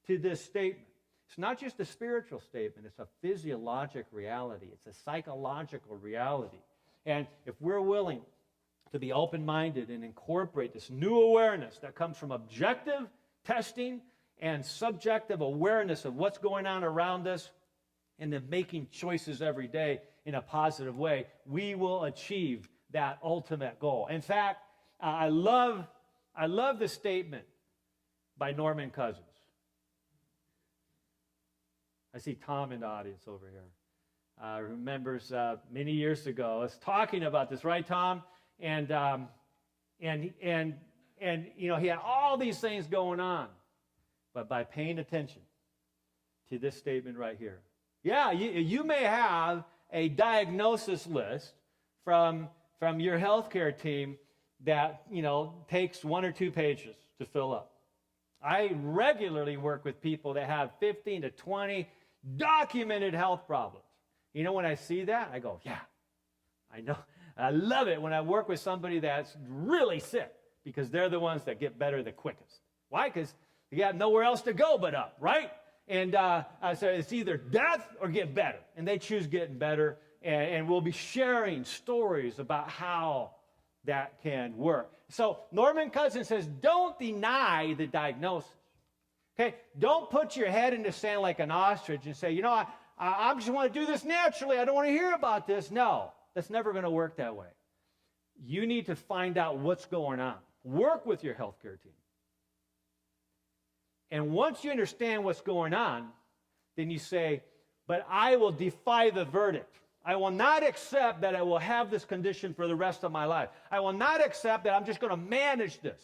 S2: to this statement. It's not just a spiritual statement. It's a physiologic reality. It's a psychological reality. And if we're willing to be open-minded and incorporate this new awareness that comes from objective testing and subjective awareness of what's going on around us, and then making choices every day in a positive way, we will achieve that ultimate goal. In fact, I love the statement by Norman Cousins. I see Tom in the audience over here. Remembers many years ago, I was talking about this, right, Tom? And he had all these things going on, but by paying attention to this statement right here. Yeah, you may have a diagnosis list from your healthcare team that, takes 1 or 2 pages to fill up. I regularly work with people that have 15 to 20 documented health problems. When I see that, I go, yeah, I know. I love it when I work with somebody that's really sick, because they're the ones that get better the quickest. Why? Because they got nowhere else to go but up, right? And so it's either death or get better. And they choose getting better. And we'll be sharing stories about how that can work. So Norman Cousins says, don't deny the diagnosis. Okay? Don't put your head in the sand like an ostrich and say, I just want to do this naturally. I don't want to hear about this. No, that's never going to work that way. You need to find out what's going on. Work with your healthcare team. And once you understand what's going on, then you say, but I will defy the verdict. I will not accept that I will have this condition for the rest of my life. I will not accept that I'm just going to manage this.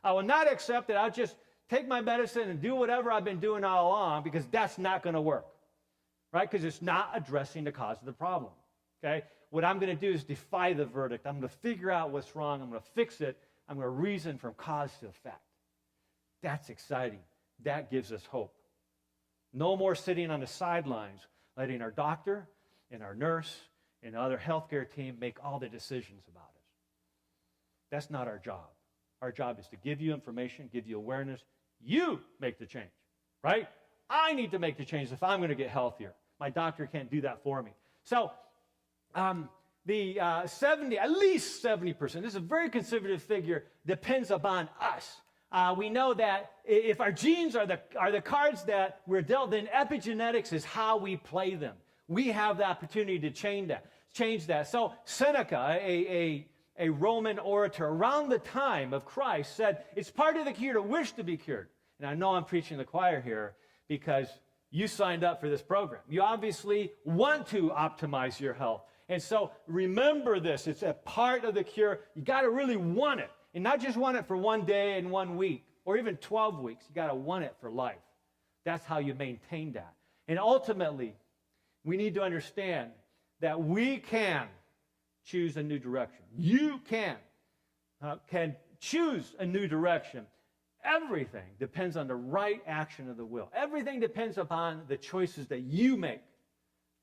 S2: I will not accept that I'll just take my medicine and do whatever I've been doing all along, because that's not going to work, right? Because it's not addressing the cause of the problem, okay? What I'm going to do is defy the verdict. I'm going to figure out what's wrong. I'm going to fix it. I'm going to reason from cause to effect. That's exciting. That gives us hope. No more sitting on the sidelines, letting our doctor and our nurse and other healthcare team make all the decisions about us. That's not our job. Our job is to give you information, give you awareness. You make the change, right? I need to make the change if I'm going to get healthier. My doctor can't do that for me. So at least 70%, this is a very conservative figure, depends upon us. We know that if our genes are the cards that we're dealt, then epigenetics is how we play them. We have the opportunity to change that. So Seneca, a Roman orator around the time of Christ, said, it's part of the cure to wish to be cured. And I know I'm preaching the choir here because you signed up for this program. You obviously want to optimize your health. And so remember this. It's a part of the cure. You got to really want it. And not just want it for one day and 1 week, or even 12 weeks. You got to want it for life. That's how you maintain that. And ultimately, we need to understand that we can choose a new direction. You can choose a new direction. Everything depends on the right action of the will. Everything depends upon the choices that you make.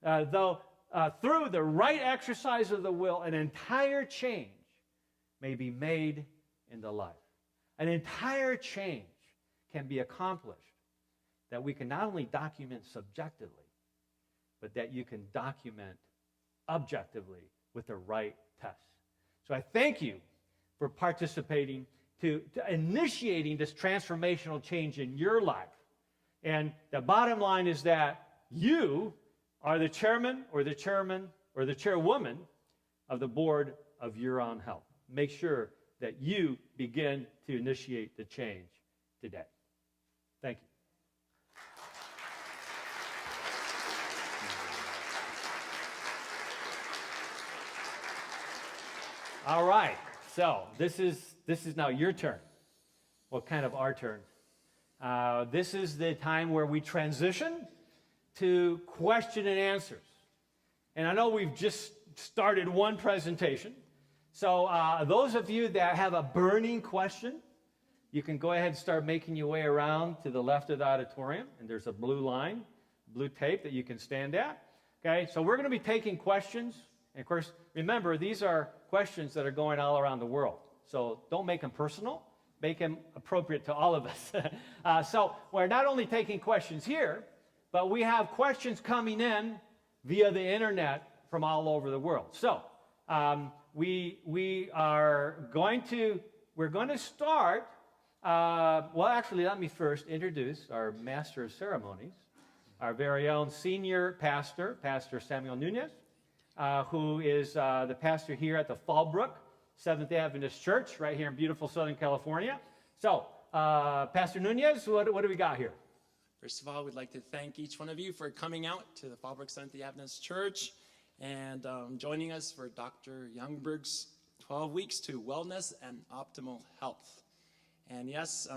S2: Through the right exercise of the will, an entire change may be made in the life. An entire change can be accomplished that we can not only document subjectively, but that you can document objectively with the right tests. So I thank you for participating, to initiating this transformational change in your life. And the bottom line is that you are the chairman or the chairwoman of the board of your own health. Make sure that you begin to initiate the change today. Thank you. All right, so this is now your turn. Well, kind of our turn. This is the time where we transition to question and answers. And I know we've just started one presentation. So those of you that have a burning question, you can go ahead and start making your way around to the left of the auditorium, and there's a blue line blue tape that you can stand at. Okay, so we're going to be taking questions. And of course, remember, these are questions that are going all around the world. So don't make them personal. Make them appropriate to all of us. So we're not only taking questions here, but we have questions coming in via the internet from all over the world. So we're going to start. Well, actually, let me first introduce our Master of Ceremonies, our very own senior pastor, Pastor Samuel Nunez, who is the pastor here at the Fallbrook Seventh-day Adventist Church right here in beautiful Southern California. So, Pastor Nunez, what do we got here?
S3: First of all, we'd like to thank each one of you for coming out to the Fallbrook Seventh-day Adventist Church and joining us for Dr. Youngberg's 12 Weeks to Wellness and Optimal Health. And yes,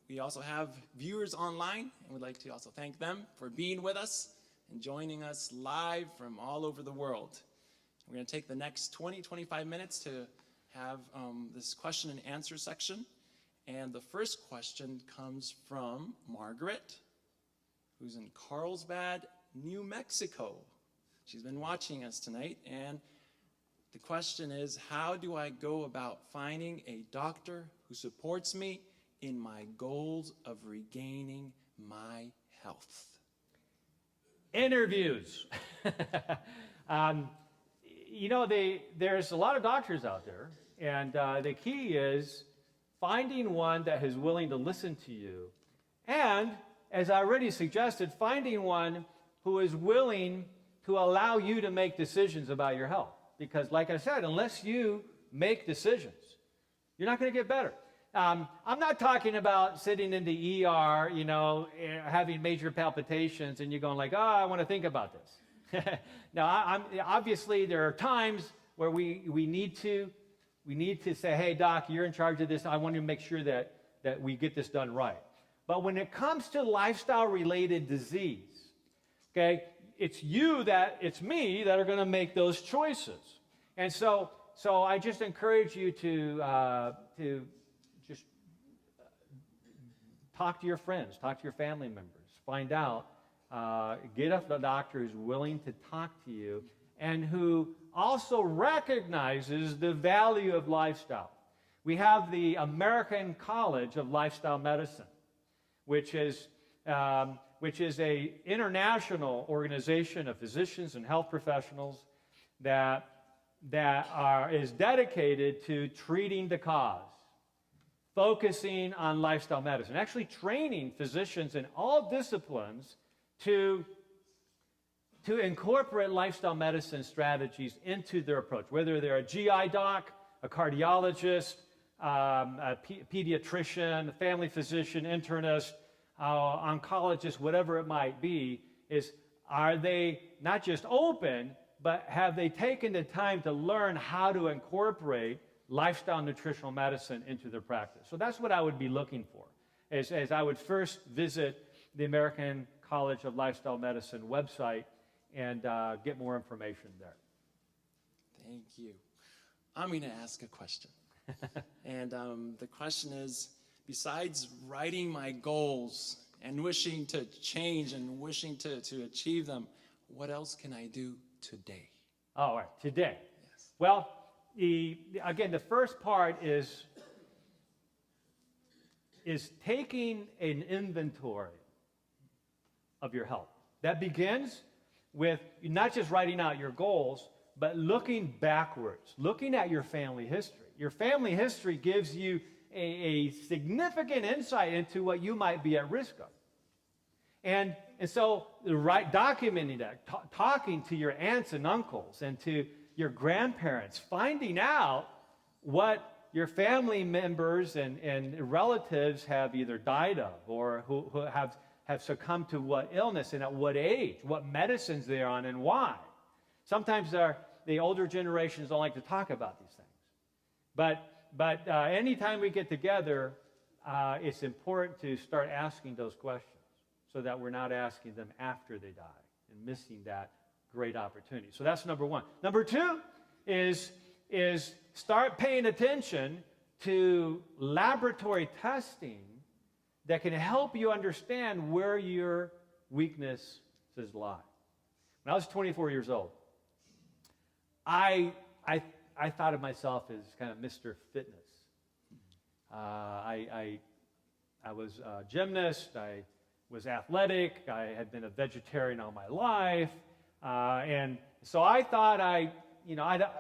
S3: we also have viewers online, and we'd like to also thank them for being with us and joining us live from all over the world. We're going to take the next 20-25 minutes to have this question and answer section. And the first question comes from Margaret, who's in Carlsbad, New Mexico. She's been watching us tonight, and the question is, how do I go about finding a doctor who supports me in my goals of regaining my health?
S2: Interviews. There's a lot of doctors out there, and the key is finding one that is willing to listen to you, and, as I already suggested, finding one who is willing to allow you to make decisions about your health. Because, like I said, unless you make decisions, you're not going to get better. I'm not talking about sitting in the ER, having major palpitations, and you're going like, oh, I want to think about this. Now, obviously, there are times where we need to say, hey, doc, you're in charge of this. I want to make sure that we get this done right. But when it comes to lifestyle-related disease, okay, it's me that are going to make those choices. And so I just encourage you to just talk to your friends, talk to your family members, find out, get a doctor who's willing to talk to you and who also recognizes the value of lifestyle. We have the American College of Lifestyle Medicine, which is a international organization of physicians and health professionals that is dedicated to treating the cause, focusing on lifestyle medicine, actually training physicians in all disciplines to incorporate lifestyle medicine strategies into their approach, whether they're a GI doc, a cardiologist, a pediatrician, a family physician, internist, oncologist, whatever it might be, are they not just open, but have they taken the time to learn how to incorporate lifestyle nutritional medicine into their practice? So that's what I would be looking for, as I would first visit the American College of Lifestyle Medicine website and get more information there.
S3: Thank you. I'm going to ask a question. And the question is, besides writing my goals and wishing to change and wishing to achieve them, what else can I do today?
S2: All right, today.
S3: Yes.
S2: Well, again, the first part is taking an inventory of your health. That begins with not just writing out your goals, but looking backwards, looking at your family history. Your family history gives you a significant insight into what you might be at risk of. And so documenting that, talking to your aunts and uncles and to your grandparents, finding out what your family members and relatives have either died of or who have succumbed to what illness and at what age, what medicines they're on and why. Sometimes the older generations don't like to talk about these things. But anytime we get together, it's important to start asking those questions so that we're not asking them after they die and missing that great opportunity. So that's number one. Number two is start paying attention to laboratory testing that can help you understand where your weakness says lie. When I was 24 years old, I thought of myself as kind of Mr. Fitness. I was a gymnast. I was athletic. I had been a vegetarian all my life. And so I thought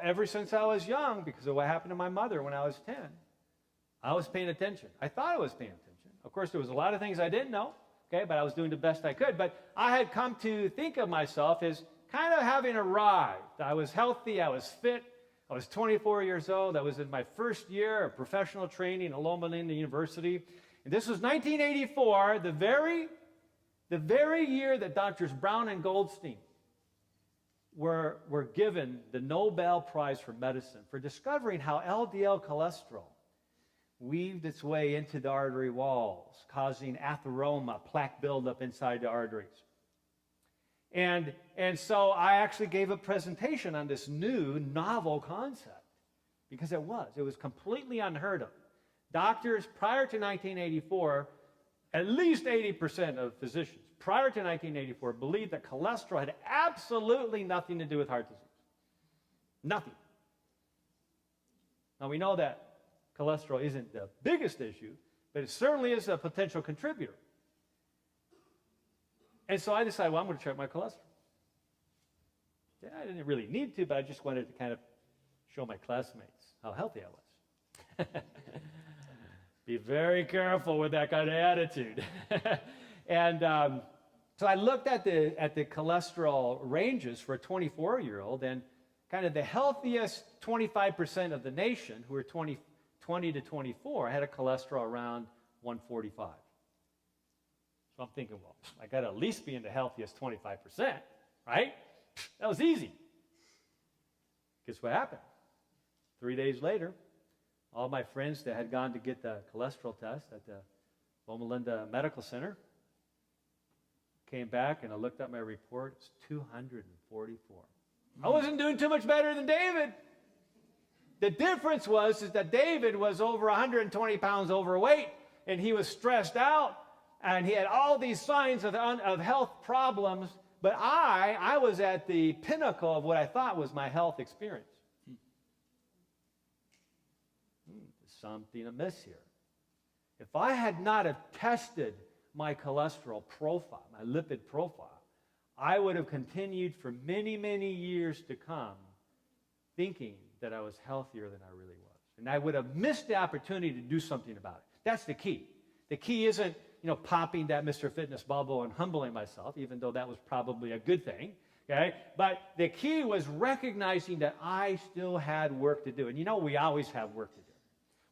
S2: ever since I was young, because of what happened to my mother when I was 10, I was paying attention. I thought I was paying attention. Of course, there was a lot of things I didn't know, okay, but I was doing the best I could. But I had come to think of myself as kind of having arrived. I was healthy. I was fit. I was 24 years old. I was in my first year of professional training at Loma Linda University. And this was 1984, the very year that Drs. Brown and Goldstein were given the Nobel Prize for Medicine for discovering how LDL cholesterol weaved its way into the artery walls, causing atheroma, plaque buildup inside the arteries. And so I actually gave a presentation on this new, novel concept, because it was completely unheard of. Doctors prior to 1984, at least 80% of physicians prior to 1984 believed that cholesterol had absolutely nothing to do with heart disease. Nothing. Now we know that cholesterol isn't the biggest issue, but it certainly is a potential contributor. And so I decided, well, I'm going to check my cholesterol. Yeah, I didn't really need to, but I just wanted to kind of show my classmates how healthy I was. Be very careful with that kind of attitude. And so I looked at the cholesterol ranges for a 24-year-old, and kind of the healthiest 25% of the nation, who were 20 to 24, had a cholesterol around 145. So I'm thinking, well, I got to at least be in the healthiest 25%, right? That was easy. Guess what happened? 3 days later, all my friends that had gone to get the cholesterol test at the Loma Linda Medical Center came back, and I looked at my report. It's 244. I wasn't doing too much better than David. The difference is that David was over 120 pounds overweight, and he was stressed out, and he had all these signs of health problems, but I was at the pinnacle of what I thought was my health experience. There's something amiss here. If I had not have tested my cholesterol profile, my lipid profile, I would have continued for many, many years to come thinking that I was healthier than I really was. And I would have missed the opportunity to do something about it. That's the key. The key isn't, popping that Mr. Fitness bubble and humbling myself, even though that was probably a good thing, okay? But the key was recognizing that I still had work to do. And we always have work to do.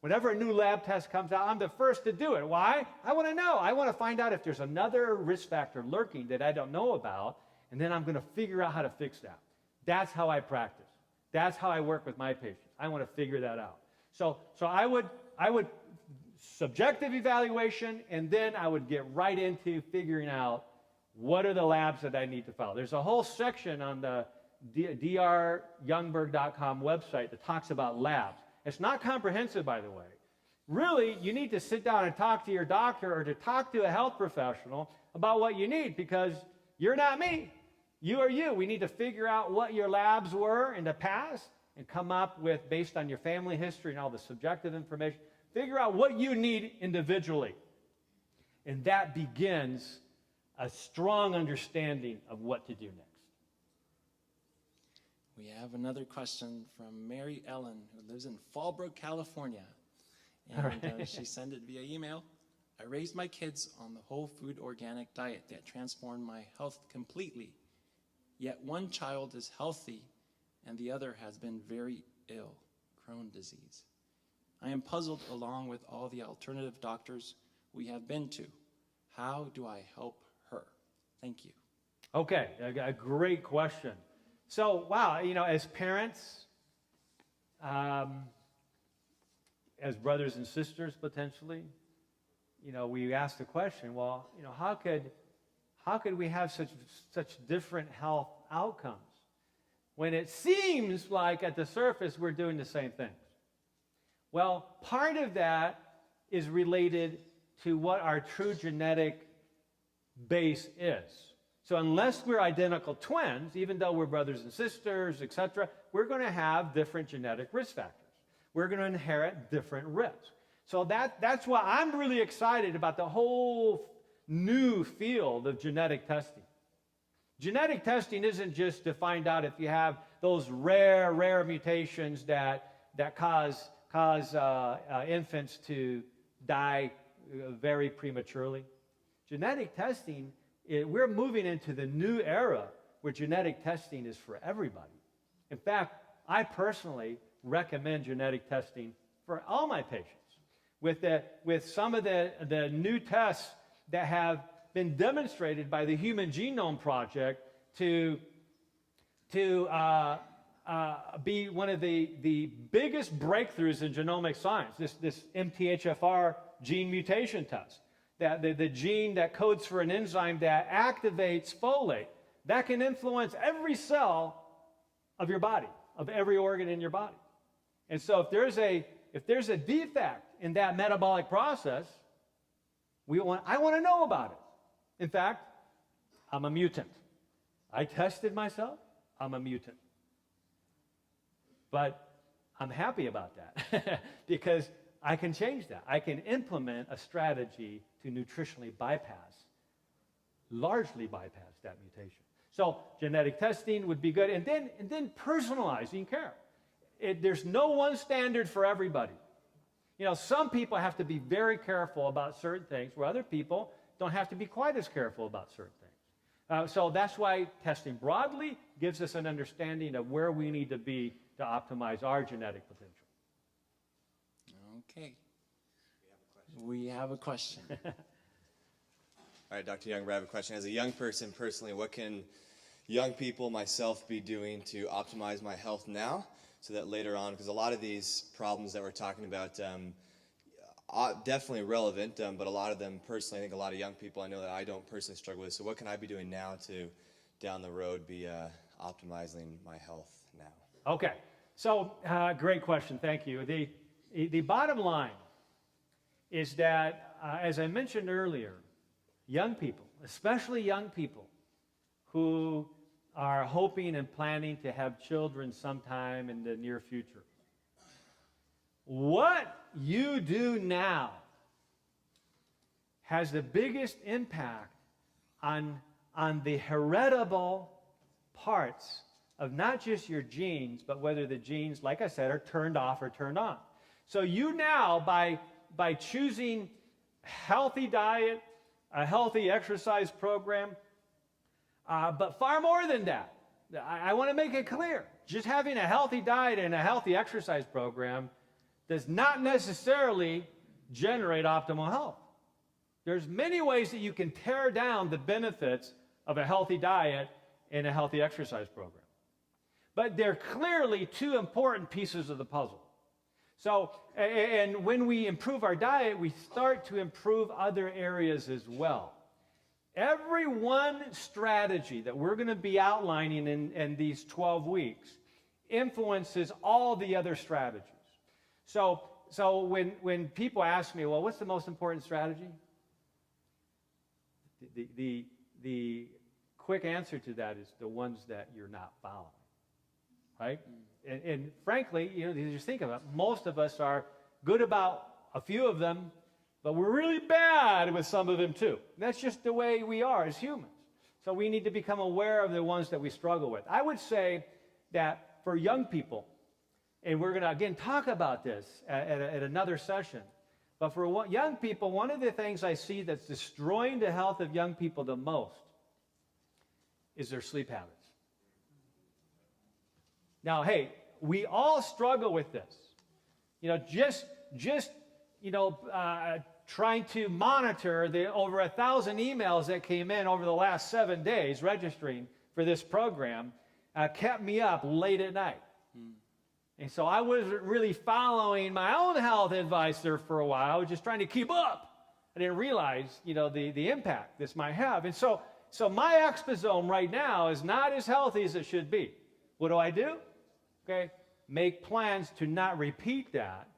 S2: Whenever a new lab test comes out, I'm the first to do it. Why? I want to know. I want to find out if there's another risk factor lurking that I don't know about, and then I'm going to figure out how to fix that. That's how I practice. That's how I work with my patients. I want to figure that out. So I would subjective evaluation, and then I would get right into figuring out what are the labs that I need to follow. There's a whole section on the dryoungberg.com website that talks about labs. It's not comprehensive, by the way. Really, you need to sit down and talk to your doctor or to talk to a health professional about what you need, because you're not me. You are you. We need to figure out what your labs were in the past and come up with, based on your family history and all the subjective information, figure out what you need individually. And that begins a strong understanding of what to do next.
S3: We have another question from Mary Ellen, who lives in Fallbrook, California. And she sent it via email. I raised my kids on the whole food organic diet that transformed my health completely. Yet one child is healthy and the other has been very ill, Crohn's disease. I am puzzled along with all the alternative doctors we have been to. How do I help her? Thank you.
S2: Okay, a great question. So, wow, as parents, as brothers and sisters potentially, we ask the question, well, how could we have such different health outcomes when it seems like at the surface we're doing the same things? Well, part of that is related to what our true genetic base is. So unless we're identical twins, even though we're brothers and sisters, etc., we're going to have different genetic risk factors. We're going to inherit different risks. So that's why I'm really excited about the whole new field of genetic testing. Genetic testing isn't just to find out if you have those rare mutations that cause infants to die very prematurely. Genetic testing, we're moving into the new era where genetic testing is for everybody. In fact, I personally recommend genetic testing for all my patients. With some of the new tests that have been demonstrated by the Human Genome Project to be one of the biggest breakthroughs in genomic science, this MTHFR gene mutation test, that the gene that codes for an enzyme that activates folate, that can influence every cell of your body, of every organ in your body. And so if there's a defect in that metabolic process, I want to know about it. In fact, I'm a mutant. I tested myself. I'm a mutant. But I'm happy about that because I can change that. I can implement a strategy to nutritionally largely bypass that mutation. So genetic testing would be good, and then personalizing care. There's no one standard for everybody. You know, some people have to be very careful about certain things, where other people don't have to be quite as careful about certain things. So that's why testing broadly gives us an understanding of where we need to be to optimize our genetic potential.
S3: Okay. We have a question.
S4: All right, Dr. Youngberg, I have a question. As a young person, personally, what can young people, myself, be doing to optimize my health now so that later on, because a lot of these problems that we're talking about are definitely relevant, but a lot of them personally, I think a lot of young people I know that I don't personally struggle with. So what can I be doing now to, down the road, be optimizing my health now?
S2: Okay, so great question. Thank you. The bottom line is that, as I mentioned earlier, young people, especially young people who are hoping and planning to have children sometime in the near future, what you do now has the biggest impact on the heritable parts of not just your genes, but whether the genes, like I said, are turned off or turned on. So you now, by choosing healthy diet, a healthy exercise program, but far more than that, I want to make it clear, just having a healthy diet and a healthy exercise program does not necessarily generate optimal health. There's many ways that you can tear down the benefits of a healthy diet and a healthy exercise program. But they're clearly two important pieces of the puzzle. So, and when we improve our diet, we start to improve other areas as well. Every one strategy that we're going to be outlining in these 12 weeks influences all the other strategies. So when people ask me, well, what's the most important strategy? The quick answer to that is the ones that you're not following, right? And frankly, you just think about it, most of us are good about a few of them, but we're really bad with some of them too. And that's just the way we are as humans. So we need to become aware of the ones that we struggle with. I would say that for young people, and we're going to, again, talk about this at another session, but for young people, one of the things I see that's destroying the health of young people the most is their sleep habits. Now, hey, we all struggle with this. Trying to monitor the over 1,000 emails that came in over the last 7 days registering for this program kept me up late at night. And so I wasn't really following my own health advice there for a while. I was just trying to keep up. I didn't realize, the impact this might have. And so my exposome right now is not as healthy as it should be. What do? Okay, make plans to not repeat that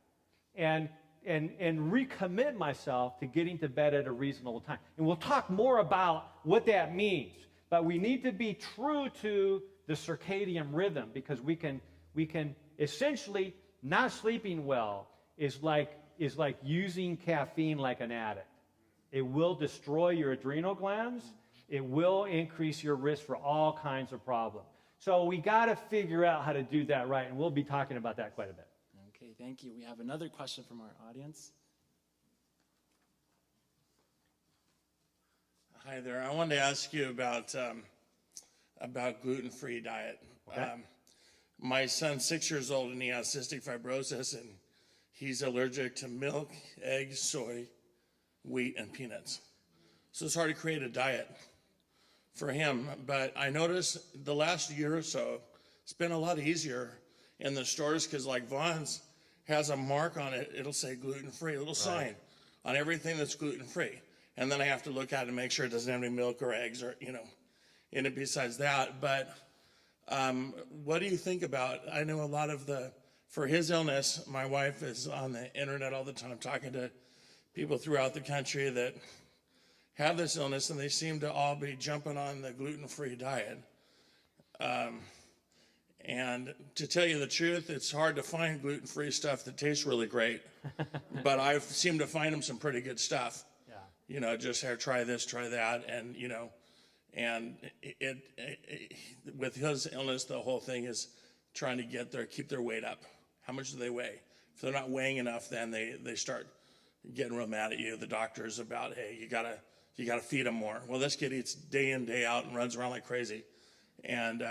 S2: and recommit myself to getting to bed at a reasonable time. And we'll talk more about what that means. But we need to be true to the circadian rhythm, because we can essentially, not sleeping well is like using caffeine like an addict. It will destroy your adrenal glands. It will increase your risk for all kinds of problems. So we got to figure out how to do that right, and we'll be talking about that quite a bit.
S3: Okay, thank you. We have another question from our audience.
S5: Hi there. I wanted to ask you about gluten-free diet.
S2: Okay.
S5: My son's 6 years old and he has cystic fibrosis, and he's allergic to milk, eggs, soy, wheat, and peanuts. So it's hard to create a diet for him. But I noticed the last year or so, it's been a lot easier in the stores, because like Vaughn's has a mark on it. It'll say gluten-free, a little sign on everything that's gluten-free. And then I have to look at it and make sure it doesn't have any milk or eggs or, in it besides that. But what do you think about, I know a lot of for his illness, my wife is on the internet all the time talking to people throughout the country that have this illness, and they seem to all be jumping on the gluten-free diet. And to tell you the truth, it's hard to find gluten-free stuff that tastes really great. But I seem to find them some pretty good stuff. Yeah. Just here, try this, try that, and and with his illness, the whole thing is trying to keep their weight up. How much do they weigh? If they're not weighing enough, then they start getting real mad at you, the doctors, about, hey, you gotta feed them more. Well, this kid eats day in, day out and runs around like crazy, and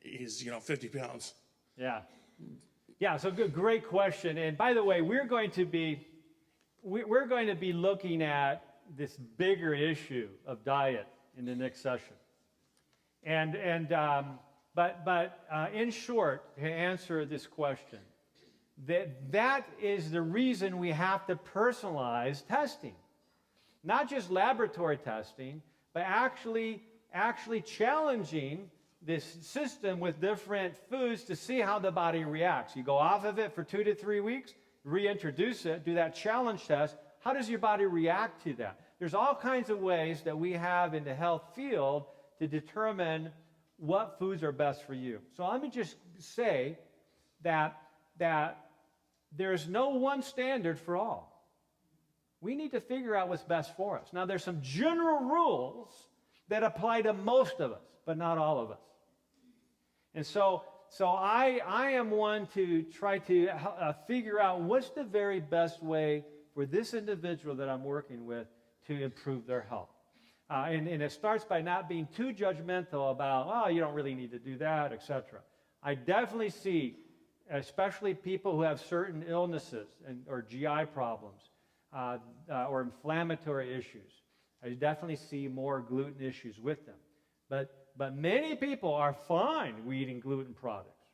S5: he's 50 pounds.
S2: Yeah. So great question. And by the way, we're going to be looking at this bigger issue of diet in the next session. But in short, to answer this question, that is the reason we have to personalize testing. Not just laboratory testing, but actually challenging this system with different foods to see how the body reacts. You go off of it for 2 to 3 weeks, reintroduce it, do that challenge test. How does your body react to that? There's all kinds of ways that we have in the health field to determine what foods are best for you. So let me just say that there's no one standard for all. We need to figure out what's best for us. Now, there's some general rules that apply to most of us, but not all of us. And so I am one to try to figure out what's the very best way for this individual that I'm working with to improve their health. And it starts by not being too judgmental about, you don't really need to do that, etc. I definitely see, especially people who have certain illnesses or GI problems or inflammatory issues, I definitely see more gluten issues with them. But many people are fine eating gluten products.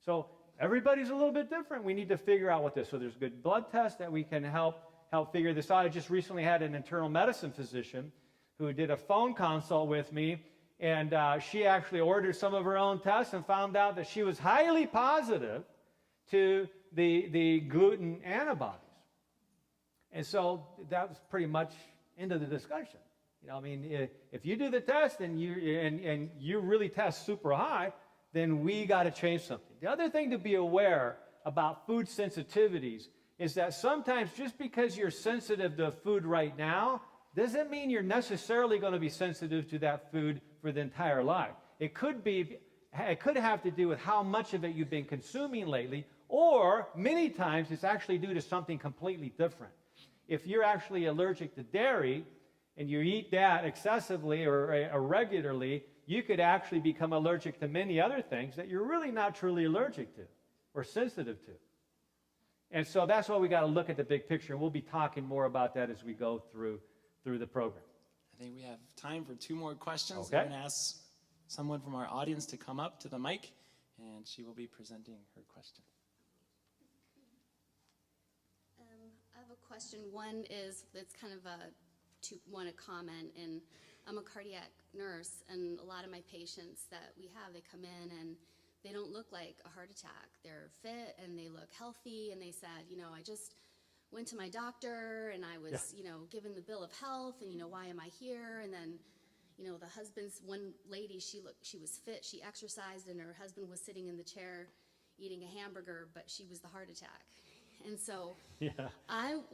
S2: So everybody's a little bit different. We need to figure out what this. So there's good blood tests that we can help figure this out. I just recently had an internal medicine physician who did a phone consult with me, and she actually ordered some of her own tests and found out that she was highly positive to the gluten antibodies. And so that was pretty much into the discussion. If you do the test and you really test super high, then we got to change something. The other thing to be aware about food sensitivities is that sometimes just because you're sensitive to food right now doesn't mean you're necessarily going to be sensitive to that food for the entire life. It could have to do with how much of it you've been consuming lately, or many times it's actually due to something completely different. If you're actually allergic to dairy and you eat that excessively or regularly, you could actually become allergic to many other things that you're really not truly allergic to or sensitive to. And so that's why we got to look at the big picture. We'll be talking more about that as we go through the program.
S3: I think we have time for 2 more questions.
S2: Okay.
S3: I'm going to ask someone from our audience to come up to the mic, and she will be presenting her question.
S6: I have a question. One is, it's kind of a comment, and I'm a cardiac nurse, and a lot of my patients that we have, they come in and they don't look like a heart attack. They're fit and they look healthy, and they said, I just went to my doctor and I was, given the bill of health, and why am I here? And then, the husband's one lady, she was fit, she exercised, and her husband was sitting in the chair eating a hamburger, but she was the heart attack. And so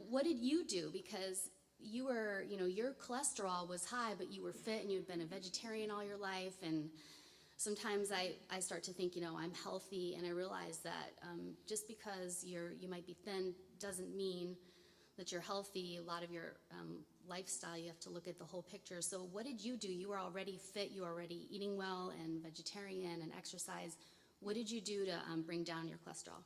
S6: what did you do? Because you were, your cholesterol was high, but you were fit and you'd been a vegetarian all your life. And sometimes I start to think, I'm healthy, and I realize that just because you might be thin doesn't mean that you're healthy. A lot of your lifestyle, you have to look at the whole picture. So what did you do? You were already fit, you were already eating well and vegetarian and exercise. What did you do to bring down your cholesterol?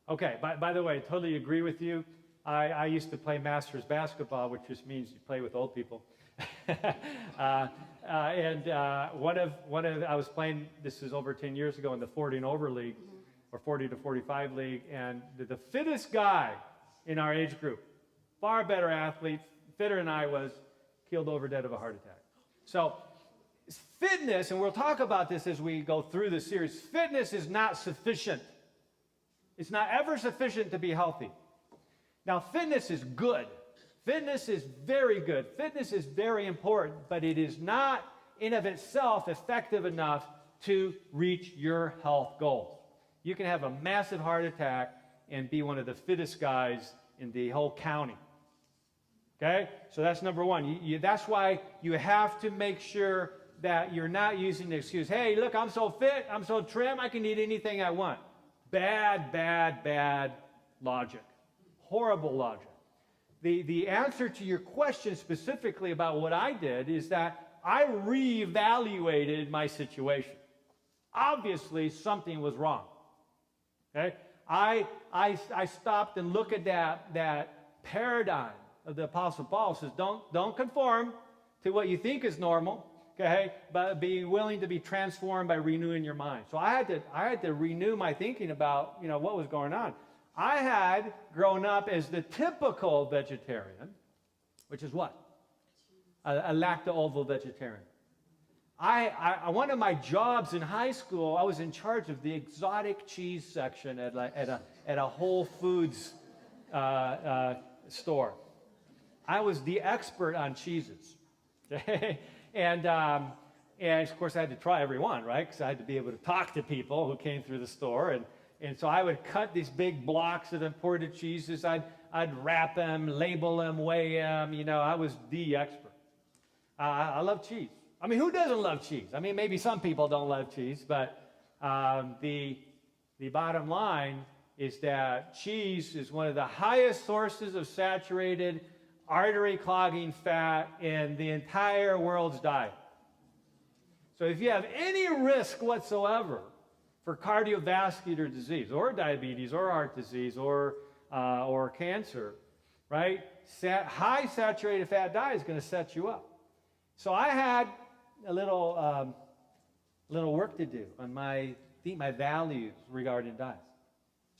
S2: Okay, by the way, I totally agree with you. I used to play Masters basketball, which just means you play with old people. I was playing, this is over 10 years ago, in the 40 and over league, or 40 to 45 league, and the fittest guy in our age group, far better athlete, fitter than I was, killed over dead of a heart attack. So fitness, and we'll talk about this as we go through the series, fitness is not sufficient. It's not ever sufficient to be healthy. Now, fitness is good. Fitness is very good. Fitness is very important, but it is not in of itself effective enough to reach your health goals. You can have a massive heart attack and be one of the fittest guys in the whole county. Okay? So that's number one. That's why you have to make sure that you're not using the excuse, hey, look, I'm so fit, I'm so trim, I can eat anything I want. Bad logic. Horrible logic. The answer to your question specifically about what I did is that I reevaluated my situation. Obviously, something was wrong. Okay? I stopped and looked at that paradigm of the Apostle Paul. Says, don't conform to what you think is normal, okay? But be willing to be transformed by renewing your mind. So I had to renew my thinking about what was going on. I had grown up as the typical vegetarian, which is what? A lacto-ovo vegetarian. One of my jobs in high school, I was in charge of the exotic cheese section at a Whole Foods store. I was the expert on cheeses. And of course I had to try every one, right? Because I had to be able to talk to people who came through the store. And so I would cut these big blocks of imported cheeses. I'd wrap them, label them, weigh them. I was the expert. I love cheese. I mean, who doesn't love cheese? I mean, maybe some people don't love cheese, but the bottom line is that cheese is one of the highest sources of saturated artery-clogging fat in the entire world's diet. So if you have any risk whatsoever for cardiovascular disease or diabetes or heart disease or cancer, right? High saturated fat diet is going to set you up. So I had a little work to do on my values regarding diets.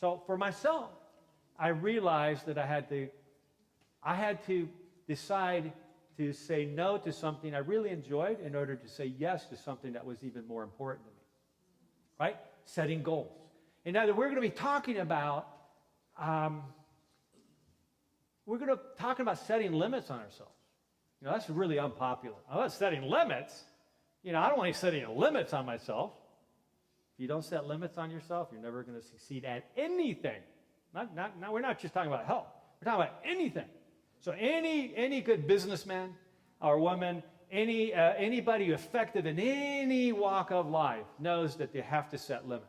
S2: So for myself, I realized that I had to decide to say no to something I really enjoyed in order to say yes to something that was even more important to me, right? Setting goals. And now that we're going to be talking about, setting limits on ourselves. That's really unpopular. I'm not setting limits. I don't want to set any limits on myself. If you don't set limits on yourself, you're never going to succeed at anything. We're not just talking about health. We're talking about anything. So any good businessman or woman, anybody effective in any walk of life knows that they have to set limits.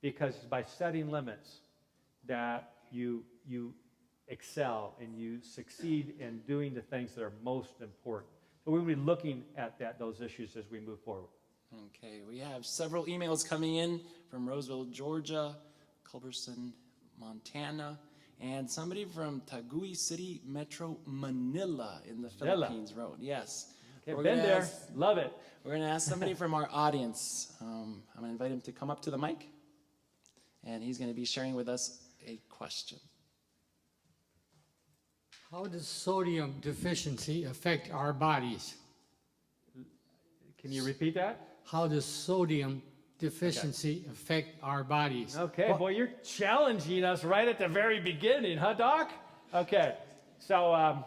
S2: Because it's by setting limits that you excel and you succeed in doing the things that are most important. So we'll be looking at those issues as we move forward.
S3: Okay, we have several emails coming in from Roseville, Georgia, Culberson, Montana, and somebody from Taguig City, Metro Manila in the Philippines wrote. Yes.
S2: Okay, been there. Love it.
S3: We're going to ask somebody from our audience. I'm going to invite him to come up to the mic, and he's going to be sharing with us a question.
S7: How does sodium deficiency affect our bodies?
S2: Can you repeat that?
S7: How does sodium deficiency affect our bodies?
S2: Okay, boy, you're challenging us right at the very beginning, huh, Doc? Okay, so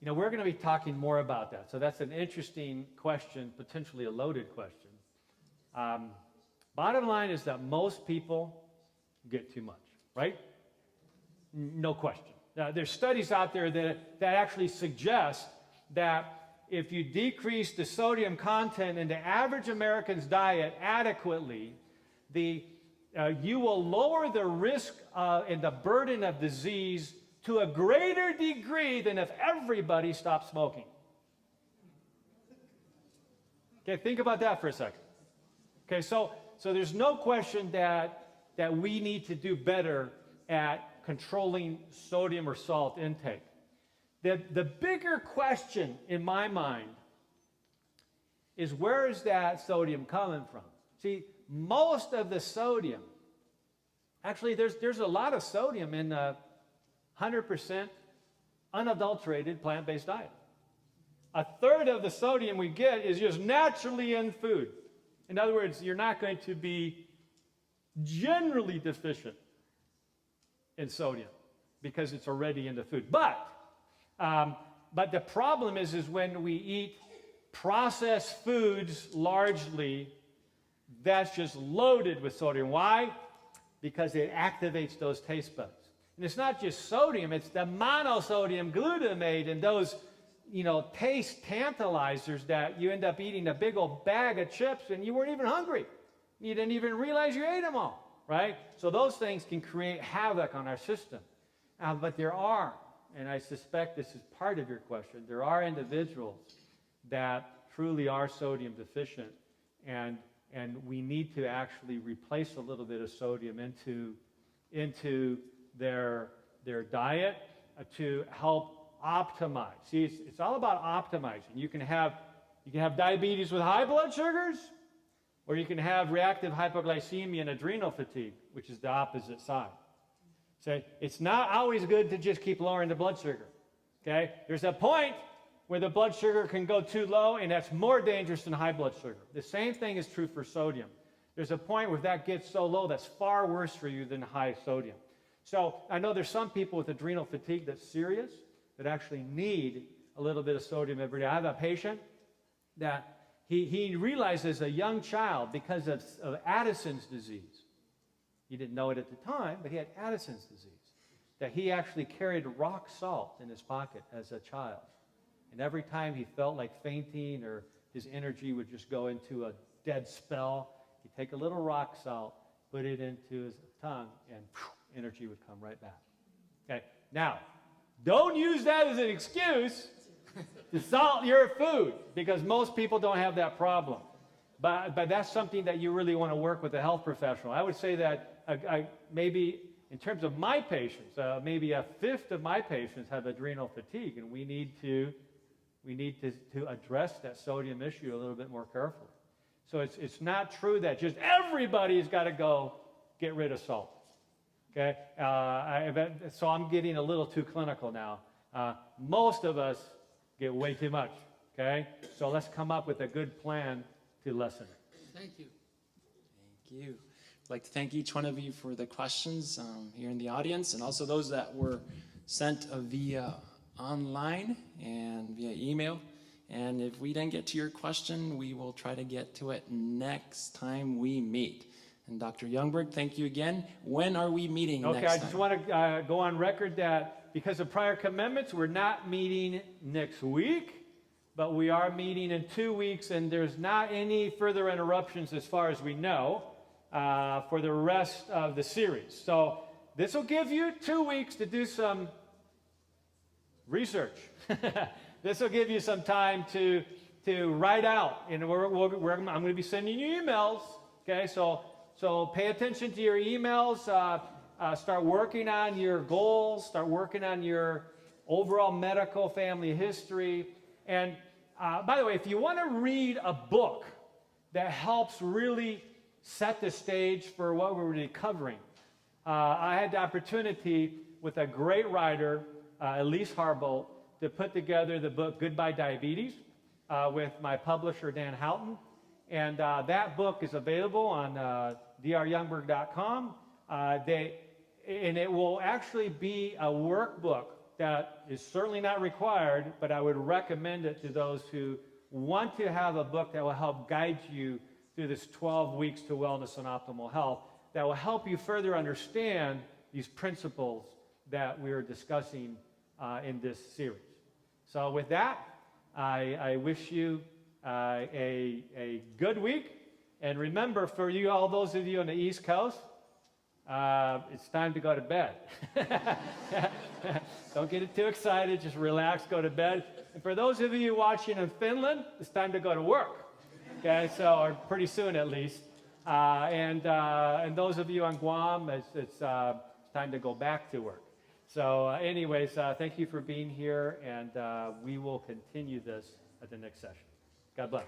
S2: we're going to be talking more about that. So that's an interesting question, potentially a loaded question. Bottom line is that most people get too much, right? No question. There's studies out there that actually suggest that if you decrease the sodium content in the average American's diet adequately, you will lower the risk and the burden of disease to a greater degree than if everybody stopped smoking. Okay, think about that for a second. Okay, so there's no question that we need to do better at controlling sodium or salt intake. The bigger question in my mind is, where is that sodium coming from? See, most of the sodium, actually there's a lot of sodium in 100% unadulterated plant-based diet. A third of the sodium we get is just naturally in food. In other words, you're not going to be generally deficient in sodium because it's already in the food. But the problem is when we eat processed foods largely, that's just loaded with sodium. Why? Because it activates those taste buds. And it's not just sodium, it's the monosodium glutamate and those, taste tantalizers that you end up eating a big old bag of chips and you weren't even hungry. You didn't even realize you ate them all, right? So those things can create havoc on our system. But there are, and I suspect this is part of your question, there are individuals that truly are sodium deficient, and we need to actually replace a little bit of sodium into their diet to help optimize. See, it's all about optimizing. You can have diabetes with high blood sugars, or you can have reactive hypoglycemia and adrenal fatigue, which is the opposite side. So it's not always good to just keep lowering the blood sugar. Okay? There's a point where the blood sugar can go too low, and that's more dangerous than high blood sugar. The same thing is true for sodium. There's a point where that gets so low that's far worse for you than high sodium. So I know there's some people with adrenal fatigue that's serious, that actually need a little bit of sodium every day. I have a patient that he realized as a young child, because of Addison's disease, he didn't know it at the time, but he had Addison's disease, that he actually carried rock salt in his pocket as a child. And every time he felt like fainting or his energy would just go into a dead spell, he'd take a little rock salt, put it into his tongue, and energy would come right back. Okay, now, don't use that as an excuse to salt your food, because most people don't have that problem. But that's something that you really want to work with a health professional. I would say that maybe in terms of my patients, maybe a fifth of my patients have adrenal fatigue, and we need to address that sodium issue a little bit more carefully. So it's not true that just everybody's got to go get rid of salt. Okay, so I'm getting a little too clinical now. Most of us get way too much. Okay, so let's come up with a good plan to lessen it.
S7: Thank you.
S3: Thank you. I'd like to thank each one of you for the questions here in the audience, and also those that were sent via online and via email. And if we didn't get to your question, we will try to get to it next time we meet. And Dr. Youngberg, thank you again. When are we meeting next time?
S2: Okay, I just want to go on record that because of prior commitments, we're not meeting next week, but we are meeting in 2 weeks, and there's not any further interruptions as far as we know for the rest of the series. So this will give you 2 weeks to do some research. This will give you some time to write out, and I'm going to be sending you emails. Okay, so pay attention to your emails. Start working on your goals. Start working on your overall medical family history. And by the way, if you want to read a book that helps really set the stage for what we're really covering, I had the opportunity with a great writer, Elise Harbolt, to put together the book Goodbye Diabetes with my publisher, Dan Houghton. And that book is available on dryoungberg.com. And it will actually be a workbook that is certainly not required, but I would recommend it to those who want to have a book that will help guide you through this 12 weeks to wellness and optimal health, that will help you further understand these principles that we are discussing in this series. So with that, I wish you a good week. And remember, for you, all those of you on the East Coast, it's time to go to bed. Don't get it too excited. Just relax, go to bed. And for those of you watching in Finland, it's time to go to work. Okay, so or pretty soon at least. And those of you on Guam, it's time to go back to work. So anyways, thank you for being here, and we will continue this at the next session. God bless.